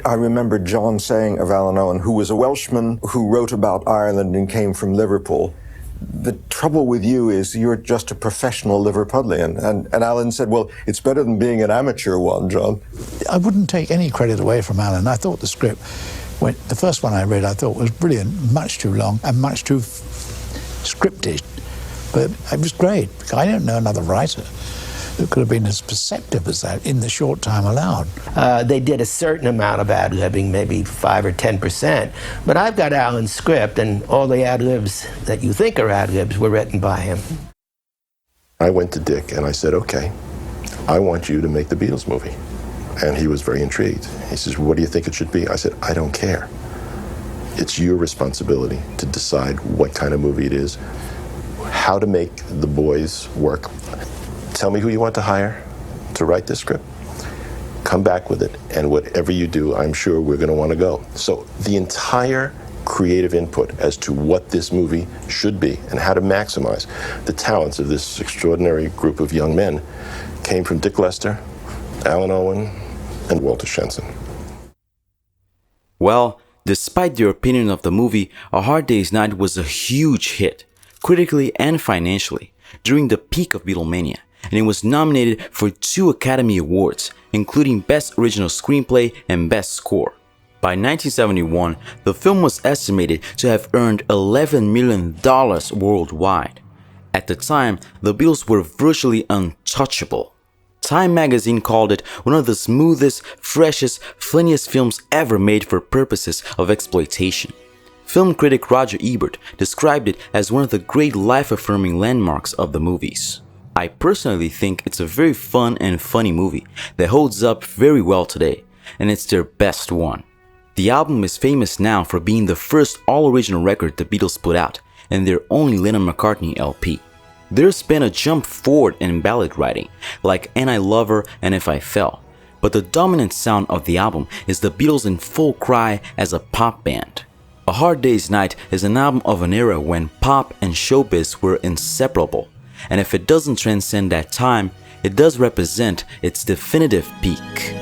I remember John saying of Alan Owen, who was a Welshman who wrote about Ireland and came from Liverpool, "The trouble with you is you're just a professional Liverpudlian." And Alan said, "Well, it's better than being an amateur one, John." I wouldn't take any credit away from Alan. I thought the script, the first one I read, I thought was brilliant, much too long and much too scripted. But it was great. I don't know another writer who could have been as perceptive as that in the short time allowed. They did a certain amount of ad-libbing, maybe 5 or 10%, but I've got Alan's script, and all the ad-libs that you think are ad-libs were written by him. I went to Dick and I said, "Okay, I want you to make the Beatles movie." And he was very intrigued. He says, "What do you think it should be?" I said, "I don't care. It's your responsibility to decide what kind of movie it is, how to make the boys work. Tell me who you want to hire to write this script. Come back with it, and whatever you do, I'm sure we're going to want to go." So the entire creative input as to what this movie should be and how to maximize the talents of this extraordinary group of young men came from Dick Lester, Alan Owen, and Walter Shenson. Well, despite their opinion of the movie, A Hard Day's Night was a huge hit, critically and financially, during the peak of Beatlemania, and it was nominated for 2 Academy Awards, including Best Original Screenplay and Best Score. By 1971, the film was estimated to have earned $11 million worldwide. At the time, the Beatles were virtually untouchable. Time magazine called it one of the smoothest, freshest, funniest films ever made for purposes of exploitation. Film critic Roger Ebert described it as one of the great life-affirming landmarks of the movies. I personally think it's a very fun and funny movie that holds up very well today, and it's their best one. The album is famous now for being the first all-original record the Beatles put out, and their only Lennon-McCartney LP. There's been a jump forward in ballad writing, like And I Love Her and If I Fell, but the dominant sound of the album is the Beatles in full cry as a pop band. A Hard Day's Night is an album of an era when pop and showbiz were inseparable, and if it doesn't transcend that time, it does represent its definitive peak.